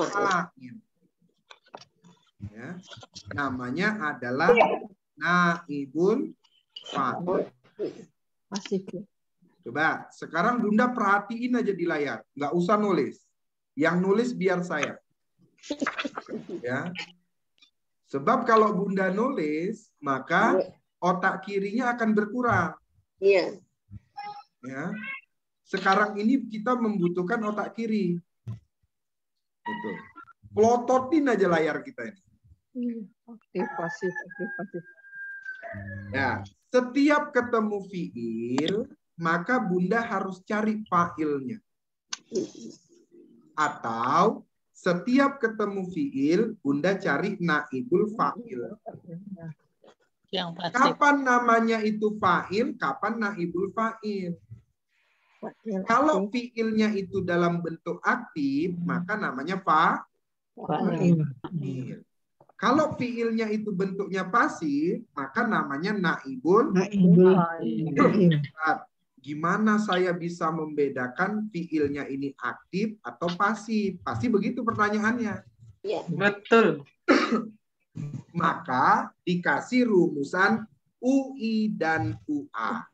fa'il. Ya, namanya adalah naibul fa'il. Coba sekarang Bunda perhatiin aja di layar, nggak usah nulis. Yang nulis biar saya. Ya. Sebab kalau Bunda nulis, maka otak kirinya akan berkurang. Iya. Ya. Sekarang ini kita membutuhkan otak kiri. Itu. Plototin aja layar kita ini. Aktif. Ya, setiap ketemu fiil, maka Bunda harus cari fa'ilnya. Atau setiap ketemu fi'il, Bunda cari naibul fa'il. Yang pasif. Kapan namanya itu fa'il, kapan naibul fa'il. Kalau fi'ilnya itu dalam bentuk aktif, maka namanya fa'il. Kalau fi'ilnya itu bentuknya pasif, maka namanya naibul fa'il. Gimana saya bisa membedakan fi'ilnya ini aktif atau pasif? Pasti begitu pertanyaannya. Ya. Betul. Maka dikasih rumusan UI dan UA.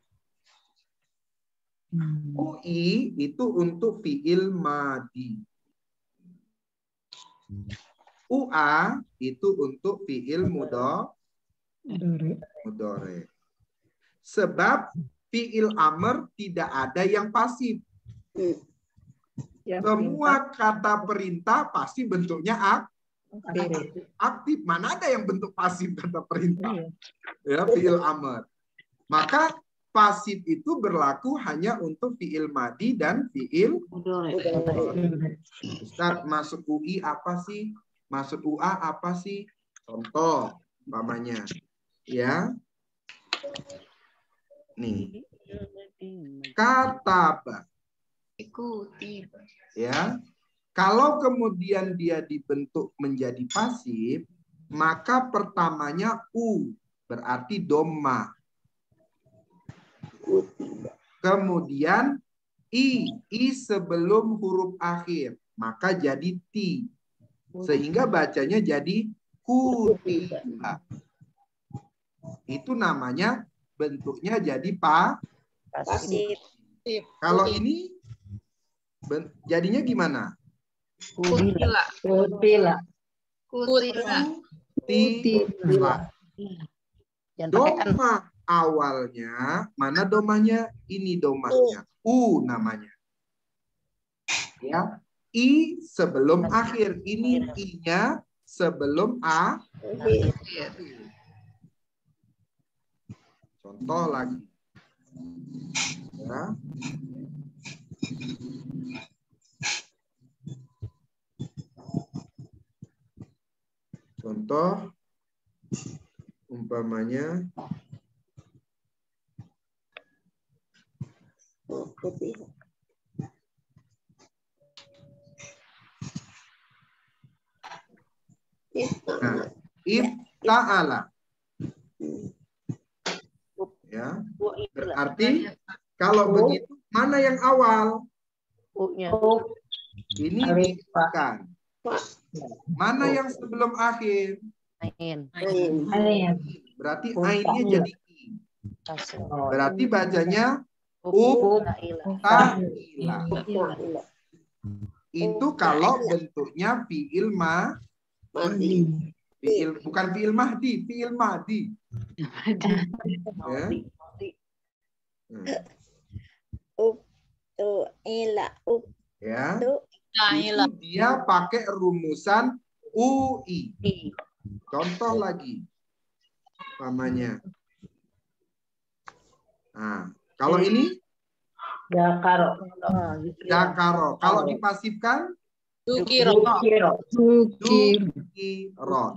UI itu untuk fi'il madi. UA itu untuk fi'il mudhari. Sebab fi'il amr tidak ada yang pasif. Semua kata perintah pasti bentuknya aktif. Mana ada yang bentuk pasif kata perintah? Ya, fi'il amr. Maka pasif itu berlaku hanya untuk fi'il madi dan fi'il mudhari. Ustaz, masuk UI apa sih? Masuk UA apa sih? Contoh, umpamanya. Ya. Nih. Kataba. Ikuti. Ya. Kalau kemudian dia dibentuk menjadi pasif, maka pertamanya U, berarti dhamma. Kemudian I sebelum huruf akhir, maka jadi Ti. Sehingga bacanya jadi kutiba. Itu namanya bentuknya jadi pasif. Kalau ini jadinya gimana? Kutila. Doma awalnya, mana domanya? Ini domanya. U namanya. Ya. I sebelum akhir. Ini I-nya sebelum akhir. Contoh lagi. Ya. Contoh umpamanya nah, ifta'ala. Ya. Berarti kalau begitu mana yang awal? Ini bukan. Mana yang sebelum akhir? Ain. Berarti ainnya jadi I. Berarti bacanya ta'ila. Itu kalau bentuknya fi'il madi. Bukan fi'il mahdi, fi'il madi. Ya. Itu dia pakai rumusan UI. Contoh lagi. Umpamanya. Nah, kalau ini Dakaro. Kalau dipasifkan Dukiro.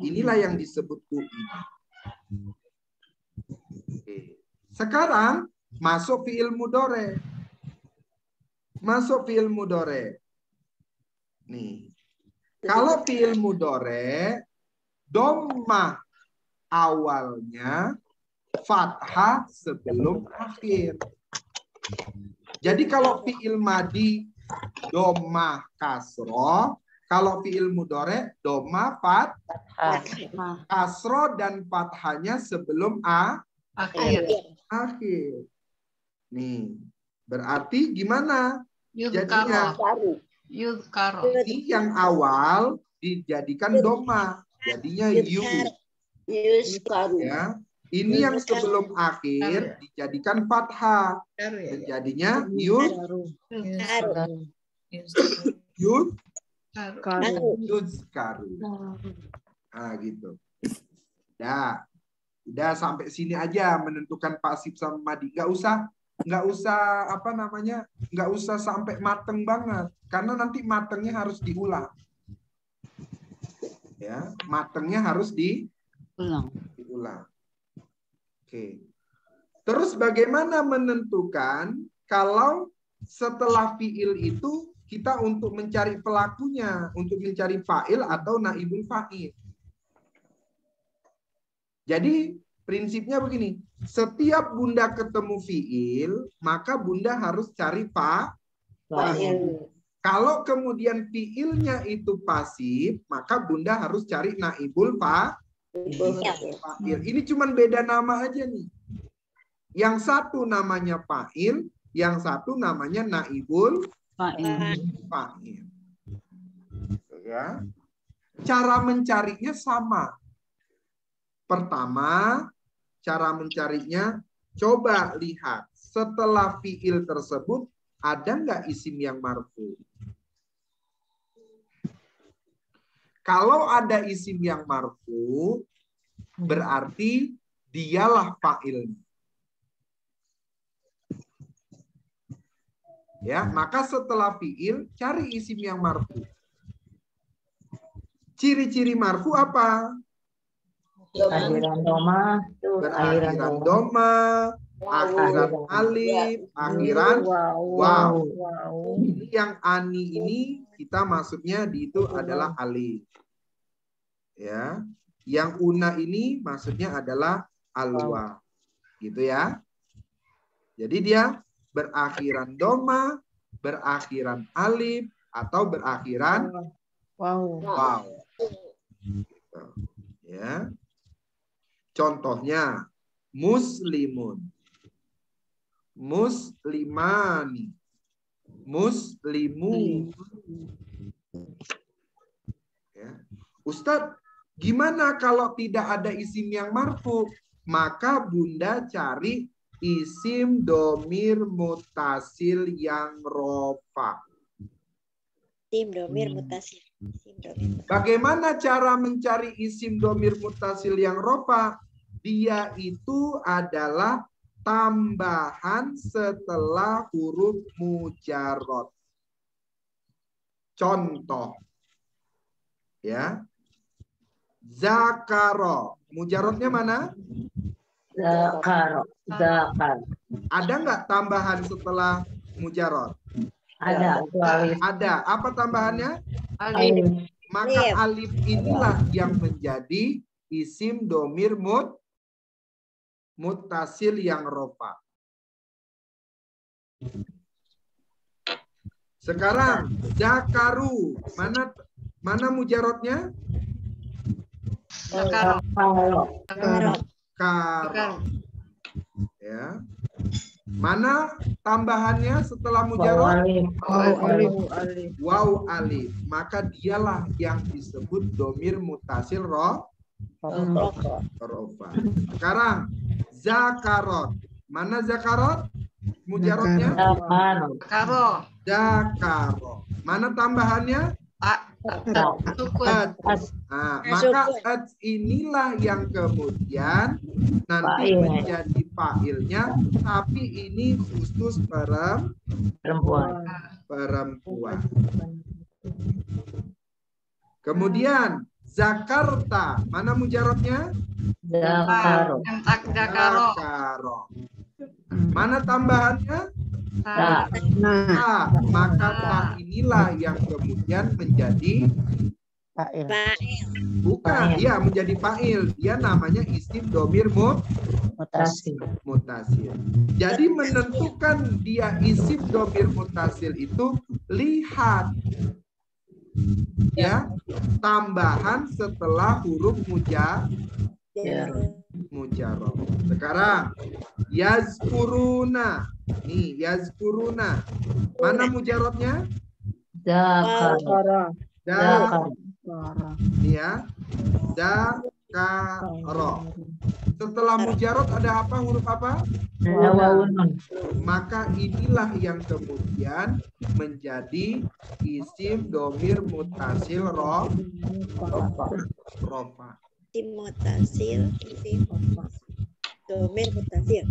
Inilah yang disebut UI. Sekarang masuk fi'il mudhari. Nih. Kalau fi'il mudhari, dhammah awalnya, fathah sebelum akhir. Jadi kalau fi'il madi dhammah kasroh, kalau fi'il mudhari dhammah fathah. Kasroh dan fathahnya sebelum akhir. Nih. Berarti gimana? Jadinya ini yang awal dijadikan dhammah. Jadinya ya. Ini yang sebelum akhir dijadikan fathah. Jadinya yuzkaru. Nah, gitu. Udah sampai sini aja menentukan pasif sama madi. Nggak usah nggak usah apa namanya, nggak usah sampai mateng banget, karena nanti matengnya harus diulang. Ya, matengnya harus diulang. Oke. Terus bagaimana menentukan kalau setelah fiil itu kita untuk mencari pelakunya, untuk mencari fa'il atau naibul fa'il? Jadi prinsipnya begini, setiap Bunda ketemu fiil, maka Bunda harus cari fa'il. Kalau kemudian fiilnya itu pasif, maka Bunda harus cari naibul fa'il. Ini cuma beda nama aja nih. Yang satu namanya fa'il, yang satu namanya naibul fa'il. Ya. Cara mencarinya sama. Pertama, cara mencarinya, coba lihat setelah fiil tersebut ada nggak isim yang marfu. Kalau ada isim yang marfu, berarti dialah fa'il. Ya, maka setelah fiil cari isim yang marfu. Ciri-ciri marfu apa? Akhiran doma, berakhiran doma, akhiran alif, akhiran waw. Ini yang ani ini kita maksudnya di itu adalah alif. Ya. Yang una ini maksudnya adalah alwa. Gitu ya. Jadi dia berakhiran doma, berakhiran alif, atau berakhiran waw. Gitu. Ya. Contohnya muslimun, muslimani, muslimun. Ya. Ustadz, gimana kalau tidak ada isim yang marfu? Maka Bunda cari isim domir mutasil yang rofa. Isim domir mutasil. Bagaimana cara mencari isim domir mutasil yang rofa? Dia itu adalah tambahan setelah huruf mujarrad. Contoh. Ya. Zakaro. Mujarradnya mana? Zakaro. Zakar. Ada nggak tambahan setelah mujarrad? Ada. Ada. Apa tambahannya? Alif. Maka alif inilah yang menjadi isim domir mutasil yang rofa. Sekarang zakaru, mana mujarotnya? Karo. Ya. Mana tambahannya setelah mujarot? Waw alif. Maka dialah yang disebut domir mutasil rofa. Sekarang zakarot. Mana zakarot? Mujarotnya? Zakaro. Mana tambahannya? Maka inilah yang kemudian nanti menjadi fa'ilnya, tapi ini khusus perempuan. Kemudian zakarta, mana mujarotnya? Zakaro. Mana tambahannya? Maka ta inilah yang kemudian menjadi fa'il. Bukan, ya menjadi fa'il. Dia namanya isim domir mutasil. Jadi menentukan dia isim domir mutasil itu lihat ya tambahan setelah huruf mujarrad. Sekarang yazkuruna. Nih yazkuruna. Mana mujarradnya? Zakaro. Ya. Zakaro. Setelah mujarrad ada apa? Huruf apa? Maka inilah yang kemudian menjadi isim domir mutasil rofa. Isim mutasil, isim domir mutasil.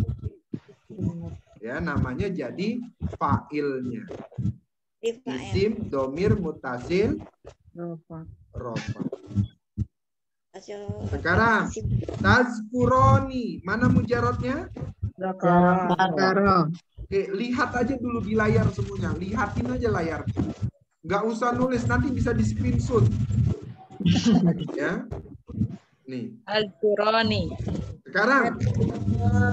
Ya, namanya jadi fa'ilnya. Isim domir mutasil rofa. Sekarang tazkuroni, mana mujarotnya? Oke, lihat aja dulu di layar semuanya. Lihatin aja layarnya. Nggak usah nulis, nanti bisa di screenshot. Ya. Nih. Al-Qurani. Sekarang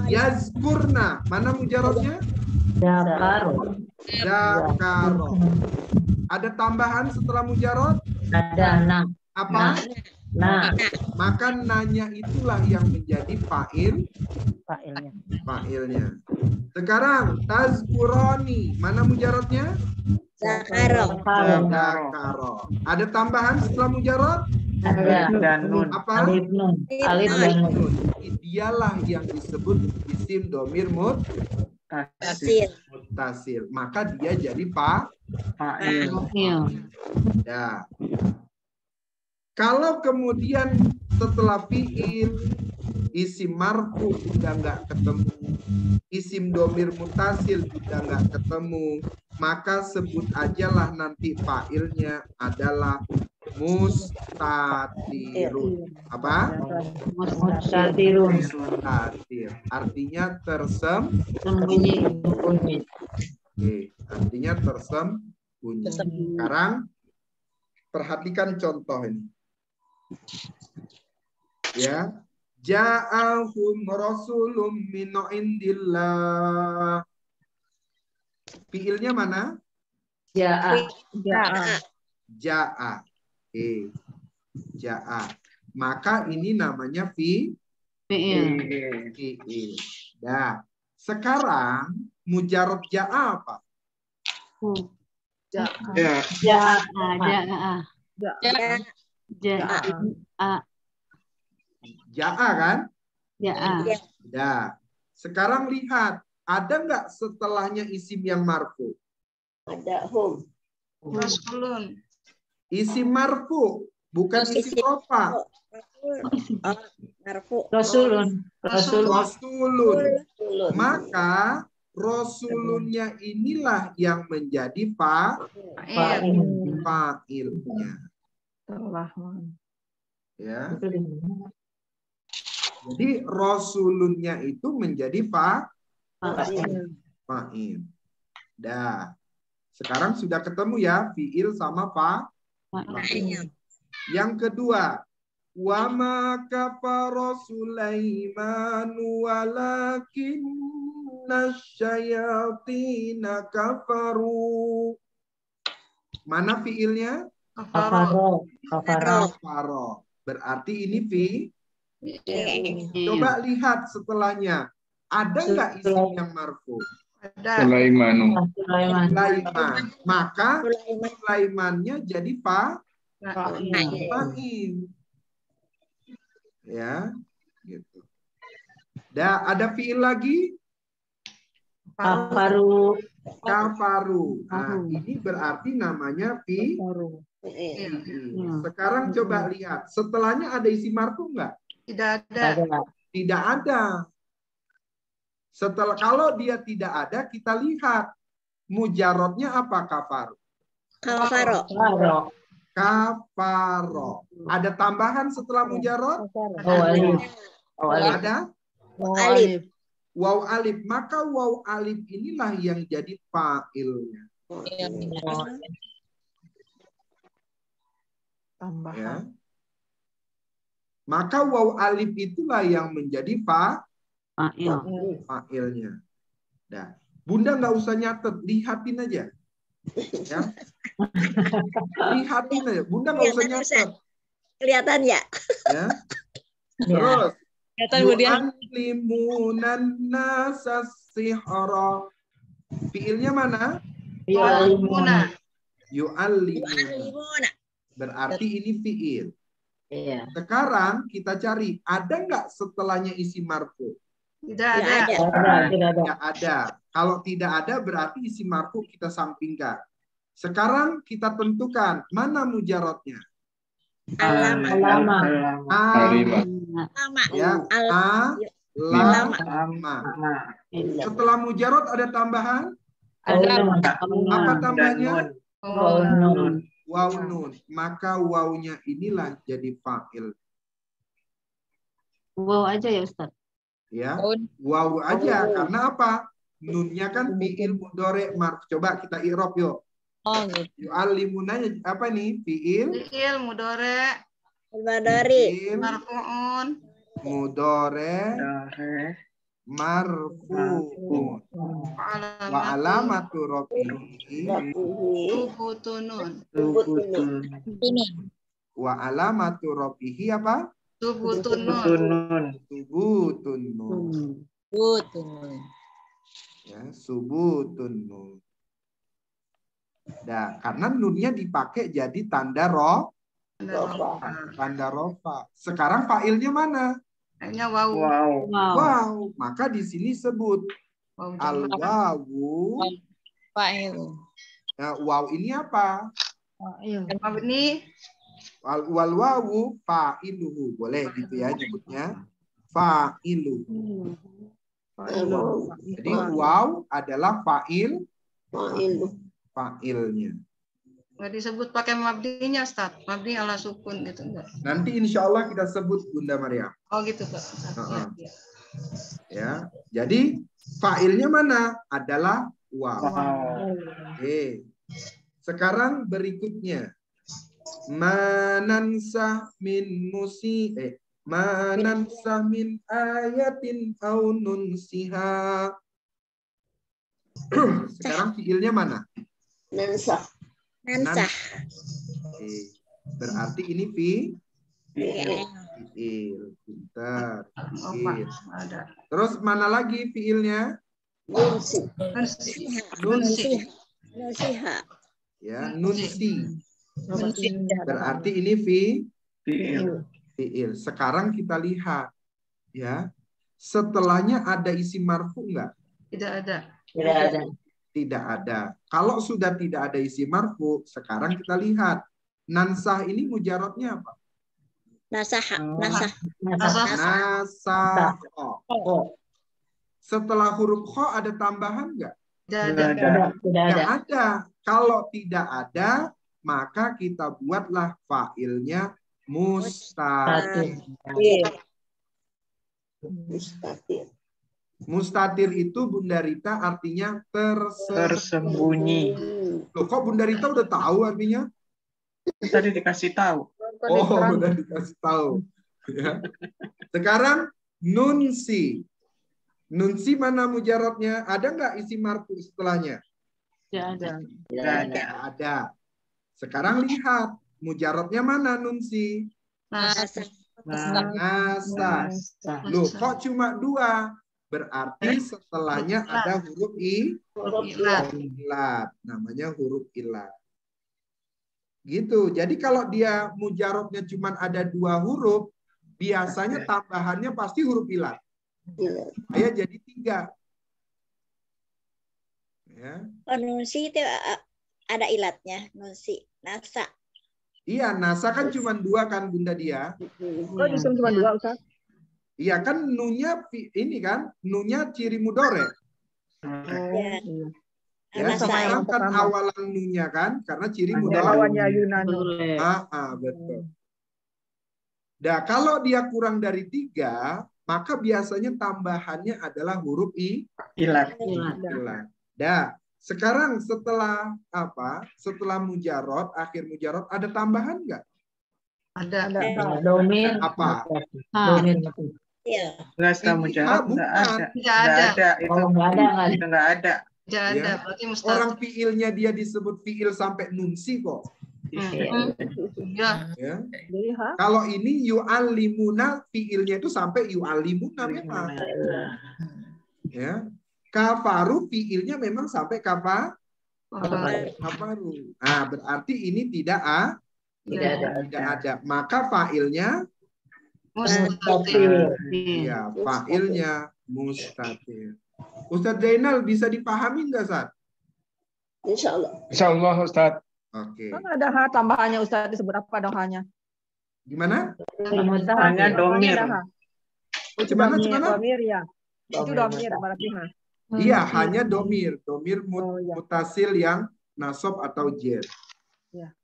yazkurna, mana mujarotnya? Dakaro. Dakaro. Ada tambahan setelah mujarot? Ada na. Apa? Nah. Maka nanya itulah yang menjadi fa'ilnya. Sekarang tazkuroni, mana mujarotnya? Zakaro. Zakaro. Ada tambahan setelah mujarot? Ada. Dan nun. Apa? Alif nun. Alif dan nun. Dialah yang disebut isim domir mutasil. Maka dia jadi fa'il. Ya. Kalau kemudian setelah fi'il isim marfu sudah nggak ketemu, isim domir mutasil sudah nggak ketemu, maka sebut ajalah nanti fa'ilnya adalah mustatirun. Apa? Mustatirun. Mustatir. Artinya tersembunyi. Oke, artinya tersembunyi. Sekarang perhatikan contoh ini. Ya, ja'ahum rasulun min indillah. Fiilnya mana? Ja'a. Ja'a. Ja'a. Maka ini namanya fiil. Nah, sekarang mujarad ja'a apa? Ja'a kan? Nah, sekarang lihat, ada nggak setelahnya isim yang marfu? Ada hum. Rasulun. Isim marfu, bukan isim rofa. Rasulun. Maka rasulunnya inilah yang menjadi fa'ilnya. Ya. Jadi rasulunnya itu menjadi fa'il. Dah. Sekarang sudah ketemu ya fi'il sama fa'il. Yang kedua, wa ma kafara Sulaiman walakinna syayatina kafaru. Mana fi'ilnya? Kafaro. Berarti ini Coba lihat setelahnya. Ada nggak isim yang marfu? Sulaiman. Maka Sulaimannya jadi fa'il. Ya, gitu. Ada fi'il lagi? Kafaru. Nah, ini berarti namanya fi'il. Sekarang coba lihat. Setelahnya ada isim marfu nggak? Tidak ada. Kalau dia tidak ada, kita lihat mujarotnya apa kafaro. Ada tambahan setelah mujarot? Ada? Waw alif. Maka waw alif inilah yang jadi fa'ilnya. Ya. Maka waw alif itulah yang menjadi fa'ilnya. Nah, Bunda nggak usah nyatet, lihatin aja. Ya. Lihatin aja. Bunda nggak usah nyatet. Kelihatan ya? Ya. Terus yu'allimunan nasa sihra. Fiilnya mana? Yu'allimuna. Berarti ini fiil. Sekarang kita cari, ada nggak setelahnya isim marfu? Tidak ada. Kalau tidak ada berarti isim marfu kita sampingkan. Sekarang kita tentukan mana mujarotnya. Alama. Ya, lama. Setelah mujarot ada tambahan? Apa tambahnya? Waw nun. Maka wawnya inilah jadi fa'il. Wow aja ya Ustaz. Ya, waw aja karena apa? Nunnya kan fi'il mudhari marfu. Coba kita i'rab yuk. Yu'allimuna apa nih? Fi'il mudhari. Marfu'un. Mudhari. Marfu'un. Wa alamatu rafihi. Wa alamatu rafihi apa? Subutun nun. Ya, subutun nun. Nah, karena nunnya dipakai jadi tanda tanda rofa. Sekarang fa'ilnya mana? Wow. Maka di sini sebut al-wawu. Fa'il. Nah, waw ini apa? Wal wawu fa'iluhu. Boleh gitu ya nyebutnya. Fa'iluhu. Jadi waw adalah fa'ilnya. Nggak disebut pakai mabdinya, Ustaz. Mabdi ala sukun gitu enggak? Nanti insya Allah kita sebut Bunda Maria. Oh gitu, Pak. Ya, jadi fa'ilnya mana? Adalah waw. Oke. Sekarang berikutnya. Manansah min manansah min ayatin au nunsiha. Sekarang fiilnya mana? Nansah. Oke. Berarti ini fiil. Pintar. Terus mana lagi fiilnya? Nunsiha. Ya, nunsi. Berarti ini fiil. Sekarang kita lihat ya. Setelahnya ada isim marfu enggak? Tidak ada. Tidak ada. Kalau sudah tidak ada isim marfu, sekarang kita lihat. Nansah ini mujarotnya apa? Nasah. Setelah huruf kho ada tambahan enggak? Tidak ada. Kalau tidak ada, maka kita buatlah fa'ilnya mustatir. Mustatir itu Bunda Rita artinya tersembunyi. Loh, kok Bunda Rita udah tahu artinya? Tadi dikasih tahu. Oh, udah dikasih tahu. Ya. Sekarang nunsi. Nunsi mana mujarotnya? Ada nggak isi marfu setelahnya? Tidak ada. Sekarang lihat mujarotnya mana nunsi? Nasa. Loh, kok cuma 2? Berarti setelahnya ada huruf ilat. Namanya huruf ilat. Gitu. Jadi kalau dia mujarotnya cuma ada 2 huruf, biasanya tambahannya pasti huruf ilat. Saya jadi 3. Ya. Oh, nunsi itu ada ilatnya. Nunsi. Nasa. Iya, nasa kan cuma 2 kan Bunda dia. Kok disuruh cuma 2 Ustaz? Iya kan nunya ini kan nunya ciri mudore. Ya, sekarang kan awalan nunya kan karena ciri mudore. Lawannya Yunani. Betul. Nah, kalau dia kurang dari 3, maka biasanya tambahannya adalah huruf ilat. Nah, sekarang setelah apa? Setelah mujarot, akhir mujarot ada tambahan nggak? Ada. Domin. Apa? Domin. Iya. Nggak setelah mujarot nggak ada. Nggak ada. Itu nggak ada. Nggak ada. Berarti mustahil. Orang fiilnya dia disebut fiil sampai nunsi kok. Ya. Kalau ini yu'allimuna fiilnya itu sampai yu'allimuna memang. Ya. Kafaru fiilnya memang sampai kafaru. Nah, berarti ini tidak ada. Maka failnya mustatir. Iya, failnya mustatir. Ustaz Zainal bisa dipahami nggak, Ustaz? Insya Allah. Insya Allah, Ustaz. Oke. Kan ada ha tambahannya Ustaz, disebut apa dong hanya? Gimana? Hanya domir. Cemana? Domir ya. Itu domir berarti mah. Iya, hanya domir. Domir mutasil yang nasab atau jar. Ya.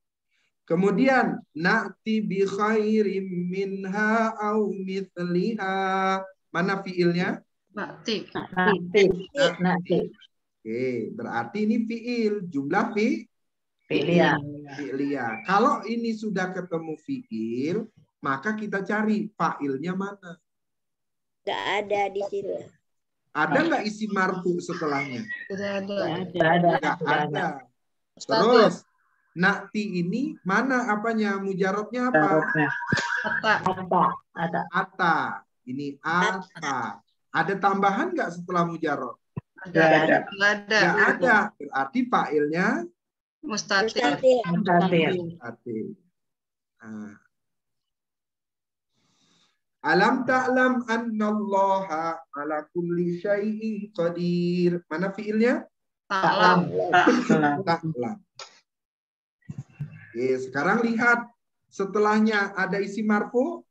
Kemudian na'ti bi khairim minha au mithliha. Mana fiilnya? Na'ti. Oke, berarti ini fiil. Jumlah Fi'liyah. Fi'liyah. Kalau ini sudah ketemu fiil, maka kita cari fa'ilnya mana. Nggak ada di sini. Ada nggak isim marfu setelahnya? Nggak ada. Terus na'ti ini mana apanya? Mujarotnya apa? Ata. Ini ata. Ada tambahan nggak setelah mujarot? Nggak ada. Berarti fa'ilnya mustatir. Nah. Alam ta'lam annallaha ala kulli syai'in qadir. Mana fiilnya? Ta'lam. Oke, sekarang lihat setelahnya ada isim marfu?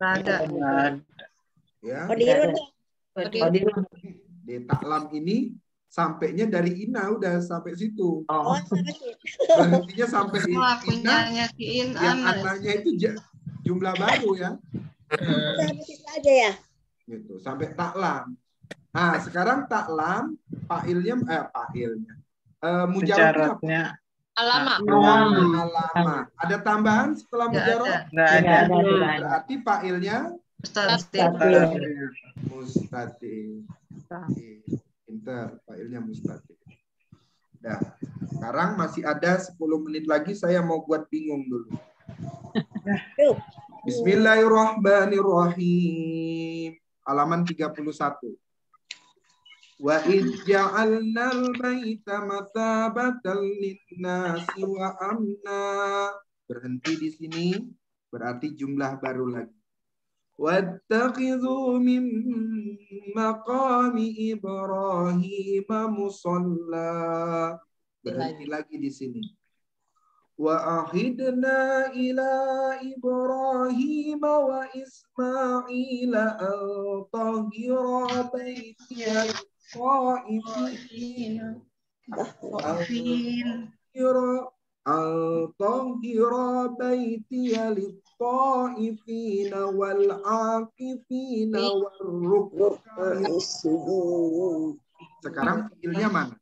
Ada. Ya. Qadirun. Di ta'lam ini sampainya dari ina udah sampai situ. Berhentinya sampai ina. Yang anaknya itu jumlah baru ya. Aja ya. Gitu, sampai taklam. Nah, sekarang taklam fa'ilnya mujarotnya alama. Ada tambahan setelah mujarot? Enggak ada. Berarti fa'ilnya mustatir. Pinter, fa'ilnya mustatir. Nah, sekarang masih ada 10 menit lagi, saya mau buat bingung dulu. Bismillahirrahmanirrahim. Halaman 31. Wa idja'alnal baita mathabatan linnasi wa amna. Berhenti di sini, berarti jumlah baru lagi. Wattakhidhu min maqami Ibrahim musalla. Berhenti lagi di sini. Wa ahidna ila Ibrahim wa Ismail an tahira baitiya qaifin tahira baitiya lit-taifin wal 'akifin war ruk'i sujud. Sekarang fiilnya mana?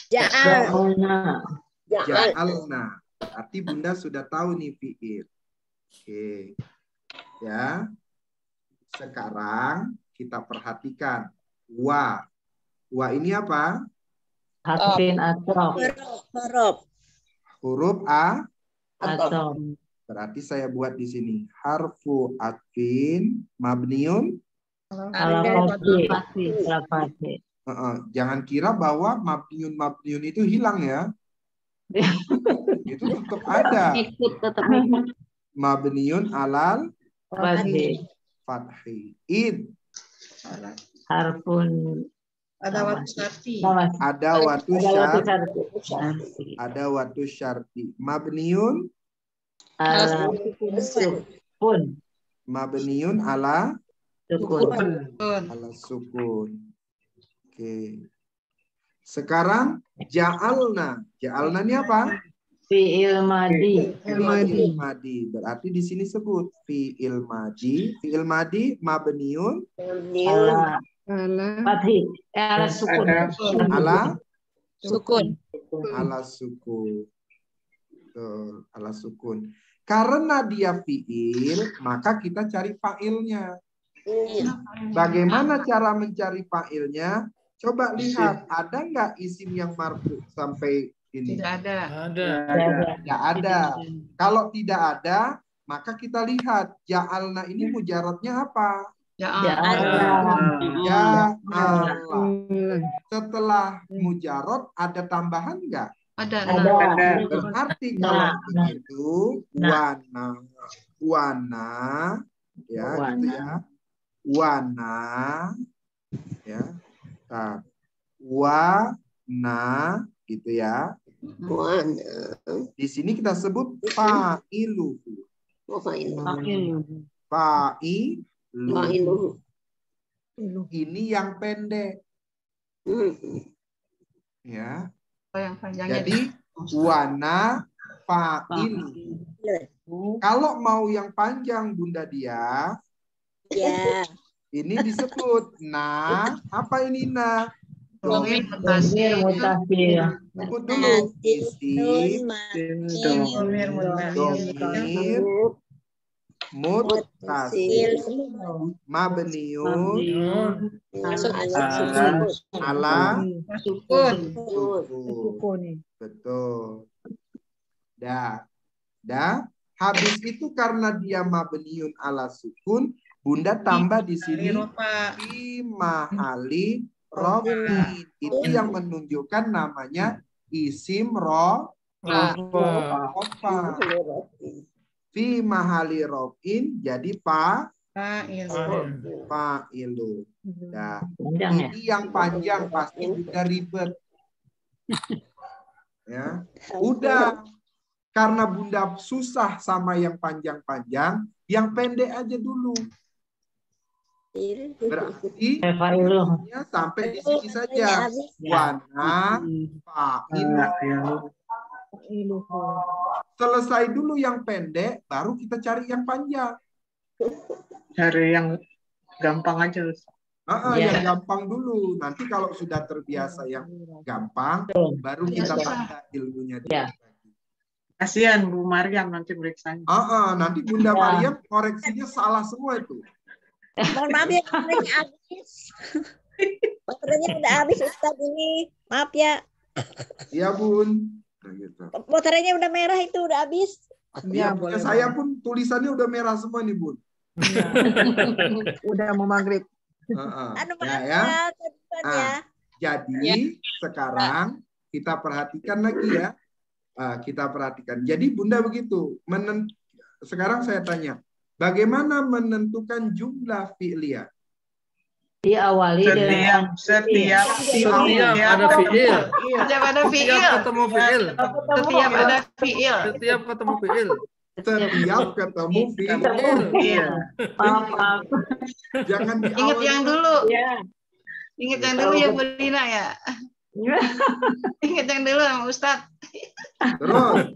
Ja'alna. Arti Bunda sudah tahu nih fiil. Oke. Ya. Sekarang kita perhatikan wa. Wa ini apa? Harfin atau huruf a atau. Berarti saya buat di sini harfu atfin mabniun ala fathi. Jangan kira bahwa mabniun itu hilang ya. Itu tetap ada. Mabniun alal fathi. Id. Harfun. Ada watu syarti. Mabniun ala sukun. Mabniun ala sukun. Oke. Sekarang ja'alna. Ja'alna ini apa? Fi'il madi. Berarti di sini sebut fi'il madi. Fi'il madi mabniun ala fathi. Ala sukun. Ala sukun. Karena dia fi'il, maka kita cari fa'ilnya. Bagaimana cara mencari fa'ilnya? Coba lihat, ada nggak isim yang marfu sampai ini? Tidak ada. Tidak ada. Kalau tidak ada, maka kita lihat ja'alna ini mujarotnya apa? Ja'alna. Setelah mujarot ada tambahan nggak? Ada. Berarti kalau begitu wana ya gitu ya. Wana ya. Wana gitu ya. Di sini kita sebut fa'iluhu. Fa'ilu. Ini yang pendek. Ya. yang panjangnya. Jadi wana fa'il. Kalau mau yang panjang Bunda Dia, Ya. ini disebut nah. Apa ini nah? Domir mutasil. Sebut dulu. Isim domir mutasil mabniun ala sukun. Betul. Habis itu karena dia mabniun ala sukun, Bunda tambah di sini fi mahali rofin. Itu yang menunjukkan namanya isim rofa. Fi mahali rofin jadi fa'ilu. Ini yang panjang pasti udah ribet. Ya, udah. Karena Bunda susah sama yang panjang-panjang, yang pendek aja dulu. Berarti sampai di sini saja. Wana fa'ilu. Selesai dulu yang pendek, baru kita cari yang panjang. Cari yang gampang aja. Yang gampang dulu. Nanti kalau sudah terbiasa yang gampang, baru kita tambah ilmunya. Kasihan Bu Maryam nanti periksanya. Nanti Bunda Maryam koreksinya salah semua itu. Mohon maaf ya, baterainya habis. Baterainya udah habis Ustaz ini. Maaf ya. Iya Bun. Gitu. Baterainya udah merah itu udah habis. Iya, saya pun tulisannya udah merah semua nih Bun. Udah mau maghrib. Jadi sekarang kita perhatikan lagi ya. Kita perhatikan. Jadi Bunda begitu. Sekarang saya tanya, bagaimana menentukan jumlah fi'liyah? Diawali dengan setiap ada fi'il. Setiap ada fi'il. Setiap ketemu fi'il. Setiap ada fi'il. Setiap ketemu fi'il. Setiap ketemu fi'il. Jangan Ingat yang dulu. Ingat yang dulu ya Bu Dina ya. Ingat yang dulu sama Ustadz. Terus,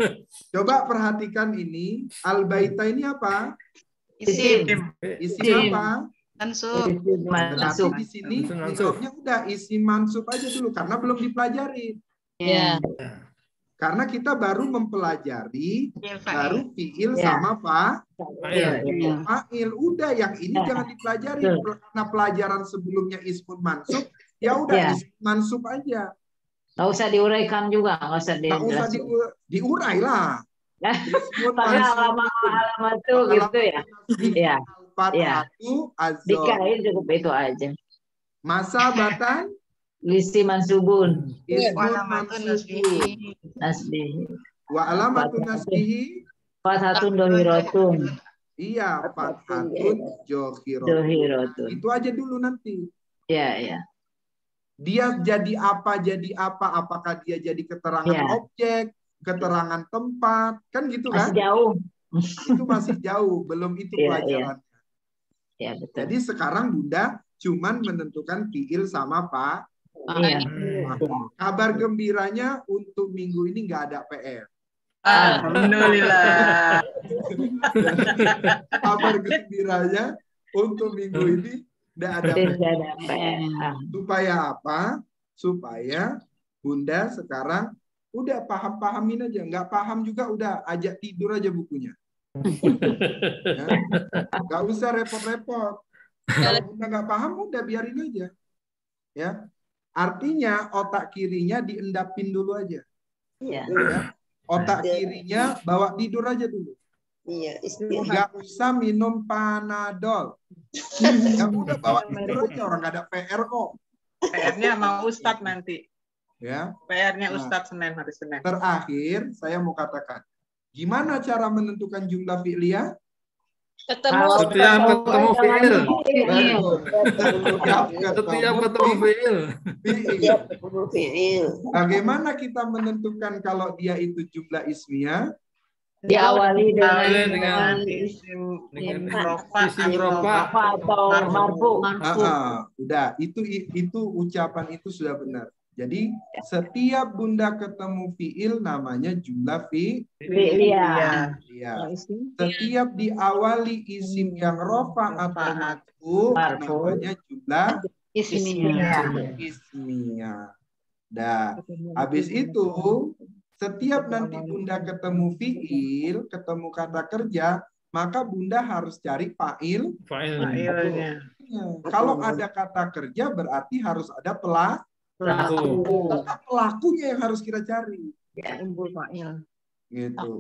coba perhatikan ini. Al-baita ini apa? Isim. Isim apa? Mansub. Berarti di sini jawabnya udah isim mansub aja dulu karena belum dipelajari. Ya. Karena kita baru mempelajari baru fiil sama fa'il. Udah yang ini jangan dipelajari karena pelajaran sebelumnya ismun mansub. Ya udah isim mansub aja. Nggak usah diuraikan juga, nggak usah diurai lah. Pakai alamat tuh gitu ya. Iya. Dikain cukup itu aja. Masa batan lisi mansubun. Nasbihi. Wa alamatun nasbihi. Fathatun dohiratun. Iya, fathatun dohiratun. Itu aja dulu nanti. Iya. Dia jadi apa? Apakah dia jadi keterangan objek, keterangan tempat, kan gitu kan? Masih jauh. Itu masih jauh, belum itu pelajaran. Ya, betul. Jadi sekarang Bunda cuman menentukan fiil sama kabar gembiranya untuk minggu ini nggak ada PR. Alhamdulillah. Kabar gembiranya untuk minggu ini nggak ada PR. Supaya apa? Supaya Bunda sekarang udah paham-pahamin aja. Nggak paham juga udah ajak tidur aja bukunya. Ya. Nggak usah repot-repot. Kalau Bunda nggak paham udah biarin aja. Ya. Artinya otak kirinya diendapin dulu aja. Ya. Otak kirinya bawa tidur aja dulu. Iya, nggak usah minum Panadol. Ya udah bawa tidur aja, orang nggak ada PR kok. PR-nya sama Ustadz nanti. Ya. PR-nya Ustadz hari Senin. Terakhir saya mau katakan, gimana cara menentukan jumlah fi'liyah? Setiap ketemu fi'il. Setiap ketemu fi'il. Bagaimana kita menentukan kalau dia itu jumlah ismiyah? Diawali dengan isim rofa atau marfu. Udah, itu ucapan itu sudah benar. Jadi setiap bunda ketemu fiil namanya jumlah fi'liyah. Setiap diawali isim yang rofa atau marfu namanya jumlah ismiyah. Dah, habis itu setiap nanti bunda ketemu fiil, ketemu kata kerja, maka bunda harus cari fa'il. Fa'ilnya. Kalau ada kata kerja berarti harus ada pelaku. Pelakunya yang harus kita cari. Gitu.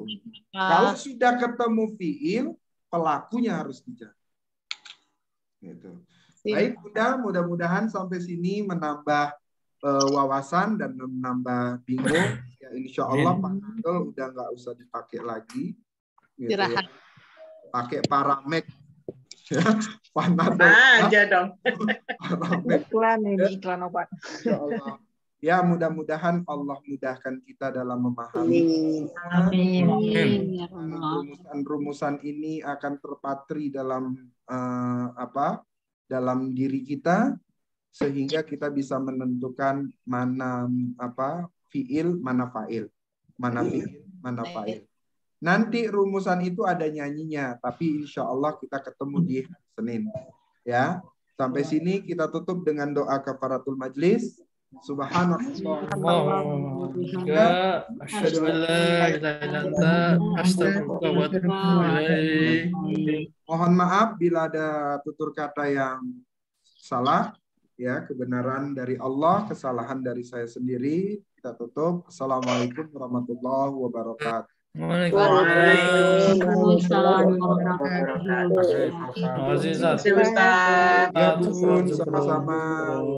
Kalau sudah ketemu fiil, pelakunya harus dicari. Gitu. Baik, Bunda, mudah-mudahan sampai sini menambah wawasan dan menambah bingung. Ya, insya Allah Panadol udah nggak usah dipakai lagi. Gitu ya. Pakai Paramek. Panadol aja dong. Iklan ini, iklan obat. Insya Allah. Ya, mudah-mudahan Allah mudahkan kita dalam memahami. Rumusan-rumusan ini akan terpatri dalam dalam diri kita sehingga kita bisa menentukan mana fiil, mana fa'il. Mana fiil, mana fa'il. Nanti rumusan itu ada nyanyinya, tapi insya Allah kita ketemu di hari Senin. Ya, sampai sini kita tutup dengan doa kafaratul majlis. Subhanallah. Asyhadu an la ilaha illa anta astaghfiruka wa atubu ilaik. Mohon maaf bila ada tutur kata yang salah, ya, kebenaran dari Allah, kesalahan dari saya sendiri. Kita tutup. Assalamualaikum warahmatullahi wabarakatuh. Waalaikumsalam warahmatullahi wabarakatuh. Sama-sama.